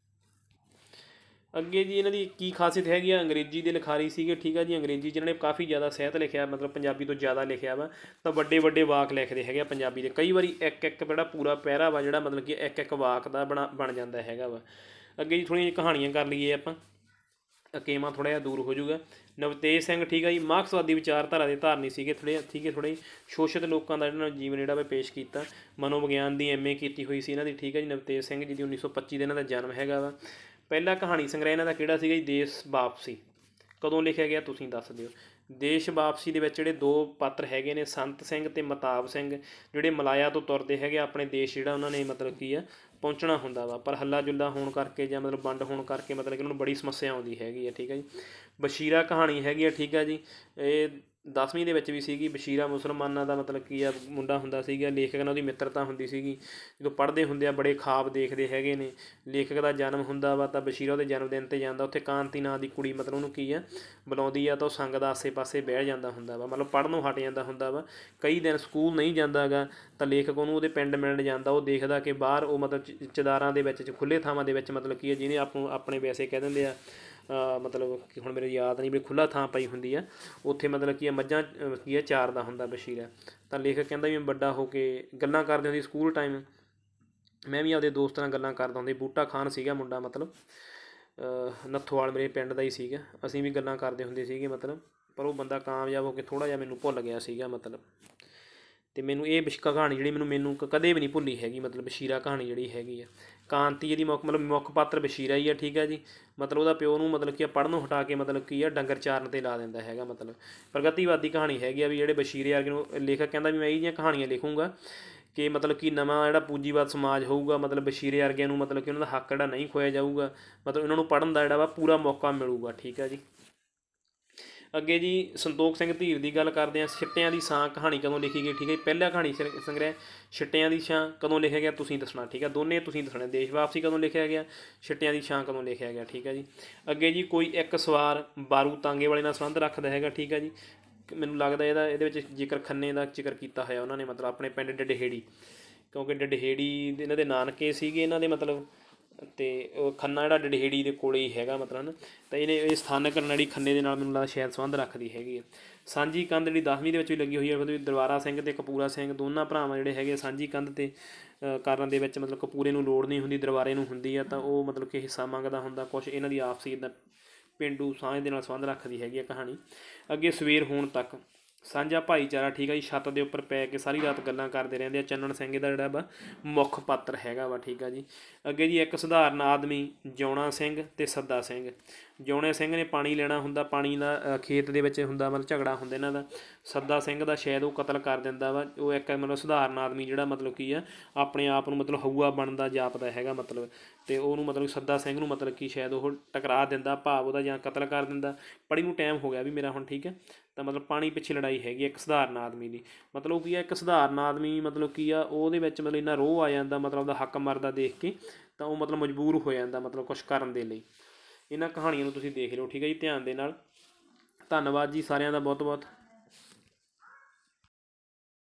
ਅੱਗੇ ਜੀ ਇਹਨਾਂ ਦੀ ਕੀ ਖਾਸੀਅਤ ਹੈਗੀ ਆ, ਅੰਗਰੇਜ਼ੀ ਦੇ ਲਿਖਾਰੀ ਸੀਗੇ, ਠੀਕ ਆ ਜੀ। ਅੰਗਰੇਜ਼ੀ 'ਚ ਇਹਨਾਂ ਨੇ ਕਾਫੀ ਜ਼ਿਆਦਾ ਸਾਹਿਤ ਲਿਖਿਆ, ਮਤਲਬ ਪੰਜਾਬੀ ਤੋਂ ਜ਼ਿਆਦਾ ਲਿਖਿਆ ਵਾ। ਤਾਂ ਵੱਡੇ ਵਾਕ ਲਿਖਦੇ ਹੈਗੇ ਆ ਪੰਜਾਬੀ ਦੇ। ਕਈ ਵਾਰੀ ਇੱਕ ਜਿਹੜਾ ਪੂਰਾ ਪੈਰਾ ਵਾ ਜਿਹੜਾ ਮਤਲਬ ਕਿ ਇੱਕ ਵਾਕ ਦਾ ਬਣ ਜਾਂਦਾ ਹੈਗਾ ਵਾ। ਅੱਗੇ ਜੀ ਥੋੜ੍ਹੀਆਂ ਜਿਹੀਆਂ ਕਹਾਣੀਆਂ ਕਰ ਲਈਏ ਆਪਾਂ, ਅਕੇਵਾਂ ਥੋੜ੍ਹਾ ਜਿਹਾ ਦੂਰ ਹੋ ਜਾਊਗਾ। ਨਵਤੇਜ ਸਿੰਘ, ਠੀਕ ਆ ਜੀ, ਮਾਰਕਸਵਾਦੀ ਵਿਚਾਰਧਾਰਾ ਦੇ ਧਾਰਨੀ ਸੀਗੇ ਥੋੜ੍ਹੇ ਸ਼ੋਸ਼ਿਤ ਲੋਕਾਂ ਦਾ ਜਿਹੜਾ ਜੀਵਨ ਜਿਹੜਾ ਵਾ ਪੇਸ਼ ਕੀਤਾ। ਮਨੋਵਿਗਿਆਨ ਦੀ MA ਕੀਤੀ ਹੋਈ ਸੀ ਇਹਨਾਂ ਦੀ, ਠੀਕ ਹੈ ਜੀ। ਨਵਤੇਜ ਸਿੰਘ ਜੀ ਦੀ 1925 ਦੇ ਇਹਨਾਂ ਦਾ ਜਨਮ ਹੈਗਾ ਵਾ। ਪਹਿਲਾ ਕਹਾਣੀ ਸੰਗ੍ਰਹਿ ਇਹਨਾਂ ਦਾ ਕਿਹੜਾ ਸੀਗਾ ਜੀ, ਦੇਸ਼ ਵਾਪਸੀ। ਕਦੋਂ ਲਿਖਿਆ ਗਿਆ ਤੁਸੀਂ ਦੱਸ ਦਿਓ। ਦੇਸ਼ ਵਾਪਸੀ ਦੇ ਵਿੱਚ ਜਿਹੜੇ ਦੋ ਪਾਤਰ ਹੈਗੇ ਨੇ, ਸੰਤ ਸਿੰਘ ਅਤੇ ਮਤਾਬ ਸਿੰਘ, ਜਿਹੜੇ ਮਲਾਇਆ ਤੋਂ ਤੁਰਦੇ ਹੈਗੇ ਆਪਣੇ ਦੇਸ਼ ਜਿਹੜਾ ਉਹਨਾਂ ਨੇ ਮਤਲਬ ਕੀ ਆ ਪਹੁੰਚਣਾ ਹੁੰਦਾ ਵਾ, ਪਰ ਹੱਲਾ ਜੁੱਲਾ ਹੋਣ ਕਰਕੇ ਜਾਂ ਮਤਲਬ ਵੰਡ ਹੋਣ ਕਰਕੇ ਮਤਲਬ ਕਿ ਉਹਨਾਂ ਨੂੰ ਬੜੀ ਸਮੱਸਿਆ ਆਉਂਦੀ ਹੈਗੀ ਆ, ਠੀਕ ਹੈ ਜੀ। ਬਸ਼ੀਰਾ ਕਹਾਣੀ ਹੈਗੀ ਆ, ਠੀਕ ਆ ਜੀ। ਇਹ 10ਵੀਂ ਦੇ ਵਿੱਚ ਵੀ ਸੀਗੀ। ਬਸ਼ੀਰਾ ਮੁਸਲਮਾਨਾਂ ਦਾ ਮਤਲਬ ਕੀ ਆ ਮੁੰਡਾ ਹੁੰਦਾ ਸੀਗਾ। ਲੇਖਕ ਨਾਲ ਉਹਦੀ ਮਿੱਤਰਤਾ ਹੁੰਦੀ ਸੀਗੀ। ਜਦੋਂ ਪੜ੍ਹਦੇ ਹੁੰਦੇ ਆ ਬੜੇ ਖਾਬ ਦੇਖਦੇ ਹੈਗੇ ਨੇ। ਲੇਖਕ ਦਾ ਜਨਮ ਹੁੰਦਾ ਵਾ ਤਾਂ ਬਸ਼ੀਰਾ ਉਹਦੇ ਜਨਮ ਦਿਨ 'ਤੇ ਜਾਂਦਾ। ਉੱਥੇ ਕਾਂਤੀ ਨਾਂ ਦੀ ਕੁੜੀ ਮਤਲਬ ਉਹਨੂੰ ਕੀ ਆ ਬੁਲਾਉਂਦੀ ਆ ਤਾਂ ਉਹ ਸੰਗ ਦਾ ਆਸੇ ਪਾਸੇ ਬਹਿ ਜਾਂਦਾ ਹੁੰਦਾ ਵਾ, ਮਤਲਬ ਪੜ੍ਹਨੋਂ ਹਟ ਜਾਂਦਾ ਹੁੰਦਾ ਵਾ। ਕਈ ਦਿਨ ਸਕੂਲ ਨਹੀਂ ਜਾਂਦਾ ਗਾ ਤਾਂ ਲੇਖਕ ਉਹਨੂੰ ਉਹਦੇ ਪਿੰਡ ਮਿਲਣ ਜਾਂਦਾ। ਉਹ ਦੇਖਦਾ ਕਿ ਬਾਹਰ ਉਹ ਮਤਲਬ ਚਦਾਰਾਂ ਦੇ ਵਿੱਚ ਖੁੱਲ੍ਹੇ ਥਾਵਾਂ ਦੇ ਵਿੱਚ ਮਤਲਬ ਕੀ ਆ ਜਿਹਨੇ ਆਪਣੇ ਵੈਸੇ ਕਹਿ ਦਿੰਦੇ ਆ ਮਤਲਬ ਕਿ ਹੁਣ ਮੇਰੇ ਯਾਦ ਨਹੀਂ ਵੀ ਖੁੱਲ੍ਹਾ ਥਾਂ ਪਈ ਹੁੰਦੀ ਆ, ਉੱਥੇ ਮਤਲਬ ਕੀ ਆ ਮੱਝਾਂ ਕੀ ਆ ਚਾਰਦਾ ਹੁੰਦਾ ਬਸ਼ੀਰਾ। ਤਾਂ ਲੇਖਕ ਕਹਿੰਦਾ ਵੀ ਮੈਂ ਵੱਡਾ ਹੋ ਕੇ ਗੱਲਾਂ ਕਰਦੇ ਹੁੰਦੀ ਸਕੂਲ ਟਾਈਮ, ਮੈਂ ਵੀ ਆਪਦੇ ਦੋਸਤਾਂ ਨਾਲ ਗੱਲਾਂ ਕਰਦਾ ਹੁੰਦਾ। ਬੂਟਾ ਖਾਨ ਸੀਗਾ ਮੁੰਡਾ, ਮਤਲਬ ਨੱਥੋਵਾਲ ਮੇਰੇ ਪਿੰਡ ਦਾ ਹੀ ਸੀਗਾ। ਅਸੀਂ ਵੀ ਗੱਲਾਂ ਕਰਦੇ ਹੁੰਦੇ ਸੀਗੇ ਮਤਲਬ, ਪਰ ਉਹ ਬੰਦਾ ਕਾਮਯਾਬ ਹੋ ਕੇ ਥੋੜ੍ਹਾ ਜਿਹਾ ਮੈਨੂੰ ਭੁੱਲ ਗਿਆ ਸੀਗਾ ਮਤਲਬ। ਅਤੇ ਮੈਨੂੰ ਇਹ ਕਹਾਣੀ ਜਿਹੜੀ ਮੈਨੂੰ ਕਦੇ ਵੀ ਨਹੀਂ ਭੁੱਲੀ ਹੈਗੀ, ਮਤਲਬ ਬਸ਼ੀਰਾ ਕਹਾਣੀ ਜਿਹੜੀ ਹੈਗੀ ਆ। ਕਾਂਤੀ ਇਹਦੀ ਮੁੱਖ ਪਾਤਰ ਬਸ਼ੀਰਾ ਹੀ ਆ, ਠੀਕ ਆ ਜੀ। ਮਤਲਬ ਉਹਦਾ ਪਿਓ ਨੂੰ ਮਤਲਬ ਕੀ ਆ ਪੜ੍ਹਨੋਂ ਹਟਾ ਕੇ ਮਤਲਬ ਕੀ ਆ ਡੰਗਰ ਚਾਰਨ 'ਤੇ ਲਾ ਦਿੰਦਾ ਹੈਗਾ। ਮਤਲਬ ਪ੍ਰਗਤੀਵਾਦੀ ਕਹਾਣੀ ਹੈਗੀ ਆ ਵੀ ਜਿਹੜੇ ਬਸ਼ੀਰੇ ਵਰਗੇ ਨੂੰ ਲੇਖਕ ਕਹਿੰਦਾ ਵੀ ਮੈਂ ਇਹ ਜਿਹੀਆਂ ਕਹਾਣੀਆਂ ਲਿਖੂੰਗਾ ਕਿ ਮਤਲਬ ਕਿ ਨਵਾਂ ਜਿਹੜਾ ਪੂੰਜੀਵਾਦ ਸਮਾਜ ਹੋਊਗਾ, ਮਤਲਬ ਬਸ਼ੀਰੇ ਵਰਗਿਆਂ ਨੂੰ ਮਤਲਬ ਕਿ ਉਹਨਾਂ ਦਾ ਹੱਕ ਜਿਹੜਾ ਨਹੀਂ ਖੋਇਆ ਜਾਊਗਾ, ਮਤਲਬ ਇਹਨਾਂ ਨੂੰ ਪੜ੍ਹਨ ਦਾ ਜਿਹੜਾ ਵਾ ਪੂਰਾ ਮੌਕਾ ਮਿਲੂਗਾ, ਠੀਕ ਆ ਜੀ। ਅੱਗੇ ਜੀ ਸੰਤੋਖ ਸਿੰਘ ਧੀਰ ਦੀ ਗੱਲ ਕਰਦੇ ਹਾਂ। ਛਿੱਟਿਆਂ ਦੀ ਛਾਂ ਕਹਾਣੀ ਕਦੋਂ ਲਿਖੀ ਗਈ, ਠੀਕ ਹੈ ਜੀ। ਪਹਿਲਾ ਕਹਾਣੀ ਸੰਗ੍ਰਹਿ ਛਿੱਟਿਆਂ ਦੀ ਛਾਂ ਕਦੋਂ ਲਿਖਿਆ ਗਿਆ ਤੁਸੀਂ ਦੱਸਣਾ, ਠੀਕ ਹੈ। ਦੋਨੇ ਤੁਸੀਂ ਦੱਸਣਾ। ਦੇਸ਼ ਵਾਪਸੀ ਕਦੋਂ ਲਿਖਿਆ ਗਿਆ, ਛਿੱਟਿਆਂ ਦੀ ਛਾਂ ਕਦੋਂ ਲਿਖਿਆ ਗਿਆ, ਠੀਕ ਹੈ ਜੀ। ਅੱਗੇ ਜੀ ਕੋਈ ਇੱਕ ਸਵਾਰ ਬਾਰੂ ਤਾਂਗੇ ਵਾਲੇ ਨਾਲ ਸੰਬੰਧ ਰੱਖਦਾ ਹੈਗਾ, ਠੀਕ ਹੈ ਜੀ। ਮੈਨੂੰ ਲੱਗਦਾ ਇਹਦੇ ਵਿੱਚ ਜ਼ਿਕਰ ਖੰਨੇ ਦਾ ਜ਼ਿਕਰ ਕੀਤਾ ਹੋਇਆ ਉਹਨਾਂ ਨੇ, ਮਤਲਬ ਆਪਣੇ ਪਿੰਡ ਡਡਹੇੜੀ, ਕਿਉਂਕਿ ਡਡਹੇੜੀ ਇਹਨਾਂ ਦੇ ਨਾਨਕੇ ਸੀਗੇ ਇਹਨਾਂ ਦੇ ਮਤਲਬ, ਅਤੇ ਉਹ ਖੰਨਾ ਜਿਹੜਾ ਡਡਹੇੜੀ ਦੇ ਕੋਲ ਹੀ ਹੈਗਾ ਮਤਲਬ। ਤਾਂ ਇਹ ਸਥਾਨਕ ਨੜੀ ਖੰਨੇ ਦੇ ਨਾਲ ਮੈਨੂੰ ਲੱਗਦਾ ਸ਼ਾਇਦ ਸੰਬੰਧ ਰੱਖਦੀ ਹੈਗੀ ਆ। ਸਾਂਝੀ ਕੰਧ ਜਿਹੜੀ 10ਵੀਂ ਦੇ ਵਿੱਚ ਵੀ ਲੱਗੀ ਹੋਈ ਹੈ, ਮਤਲਬ ਦਰਬਾਰਾ ਸਿੰਘ ਅਤੇ ਕਪੂਰਾ ਸਿੰਘ ਦੋਨਾਂ ਭਰਾਵਾਂ ਜਿਹੜੇ ਹੈਗੇ ਸਾਂਝੀ ਕੰਧ 'ਤੇ ਕਰਨ ਦੇ ਵਿੱਚ ਮਤਲਬ ਕਪੂਰੇ ਨੂੰ ਲੋੜ ਨਹੀਂ ਹੁੰਦੀ, ਦਰਬਾਰੇ ਨੂੰ ਹੁੰਦੀ ਆ। ਤਾਂ ਉਹ ਮਤਲਬ ਕਿ ਹਿੱਸਾ ਮੰਗਦਾ ਹੁੰਦਾ ਕੁਛ, ਇਹਨਾਂ ਦੀ ਆਪਸੀ ਇੱਦਾਂ ਪੇਂਡੂ ਸਾਂਝ ਦੇ ਨਾਲ ਸੰਬੰਧ ਰੱਖਦੀ ਹੈਗੀ ਆ ਕਹਾਣੀ। ਅੱਗੇ ਸਵੇਰ ਹੋਣ ਤੱਕ ਸਾਂਝਾ ਭਾਈਚਾਰਾ, ਠੀਕ ਆ ਜੀ। ਛੱਤ ਦੇ ਉੱਪਰ ਪੈ ਕੇ ਸਾਰੀ ਰਾਤ ਗੱਲਾਂ ਕਰਦੇ ਰਹਿੰਦੇ ਆ। ਚੰਨਣ ਸਿੰਘ ਦਾ ਜਿਹੜਾ ਵਾ ਮੁੱਖ ਪਾਤਰ ਹੈਗਾ ਵਾ, ਠੀਕ ਆ ਜੀ। ਅੱਗੇ ਜੀ ਇੱਕ ਸਧਾਰਨ ਆਦਮੀ ਜਿਉਣਾ ਸਿੰਘ ਅਤੇ ਸੱਦਾ ਸਿੰਘ। ਜਿਉਣੇ ਸਿੰਘ ਨੇ ਪਾਣੀ ਲੈਣਾ ਹੁੰਦਾ, ਪਾਣੀ ਦਾ ਖੇਤ ਦੇ ਵਿੱਚ ਹੁੰਦਾ, ਮਤਲਬ ਝਗੜਾ ਹੁੰਦਾ ਇਹਨਾਂ ਦਾ। ਸੱਦਾ ਸਿੰਘ ਦਾ ਸ਼ਾਇਦ ਉਹ ਕਤਲ ਕਰ ਦਿੰਦਾ ਵਾ। ਉਹ ਇੱਕ ਮਤਲਬ ਸਧਾਰਨ ਆਦਮੀ ਜਿਹੜਾ ਮਤਲਬ ਕੀ ਆ ਆਪਣੇ ਆਪ ਨੂੰ ਮਤਲਬ ਹਊਆ ਬਣਦਾ ਜਾਪਦਾ ਹੈਗਾ ਮਤਲਬ, ਅਤੇ ਉਹਨੂੰ ਮਤਲਬ ਸੱਦਾ ਸਿੰਘ ਨੂੰ ਮਤਲਬ ਕਿ ਸ਼ਾਇਦ ਉਹ ਟਕਰਾ ਦਿੰਦਾ, ਭਾਵ ਉਹਦਾ ਜਾਂ ਕਤਲ ਕਰ ਦਿੰਦਾ। ਪੜ੍ਹੀ ਨੂੰ ਟਾਈਮ ਹੋ ਗਿਆ ਵੀ ਮੇਰਾ ਹੁਣ, ਠੀਕ ਹੈ। ਤਾਂ ਮਤਲਬ ਪਾਣੀ ਪਿੱਛੇ ਲੜਾਈ ਹੈਗੀ ਇੱਕ ਸਧਾਰਨ ਆਦਮੀ ਦੀ। ਮਤਲਬ ਉਹ ਕੀ ਆ ਇੱਕ ਸਧਾਰਨ ਆਦਮੀ ਮਤਲਬ ਕੀ ਆ ਉਹਦੇ ਵਿੱਚ ਮਤਲਬ ਇੰਨਾ ਰੋਹ ਆ ਜਾਂਦਾ ਮਤਲਬ ਉਹਦਾ ਹੱਕ ਮਰਦਾ ਦੇਖ ਕੇ, ਤਾਂ ਉਹ ਮਤਲਬ ਮਜਬੂਰ ਹੋ ਜਾਂਦਾ ਮਤਲਬ ਕੁਛ ਕਰਨ ਦੇ ਲਈ। ਇਹਨਾਂ ਕਹਾਣੀਆਂ ਨੂੰ ਤੁਸੀਂ ਦੇਖ ਲਓ, ਠੀਕ ਹੈ ਜੀ, ਧਿਆਨ ਦੇ ਨਾਲ। ਧੰਨਵਾਦ ਜੀ ਸਾਰਿਆਂ ਦਾ ਬਹੁਤ ਬਹੁਤ।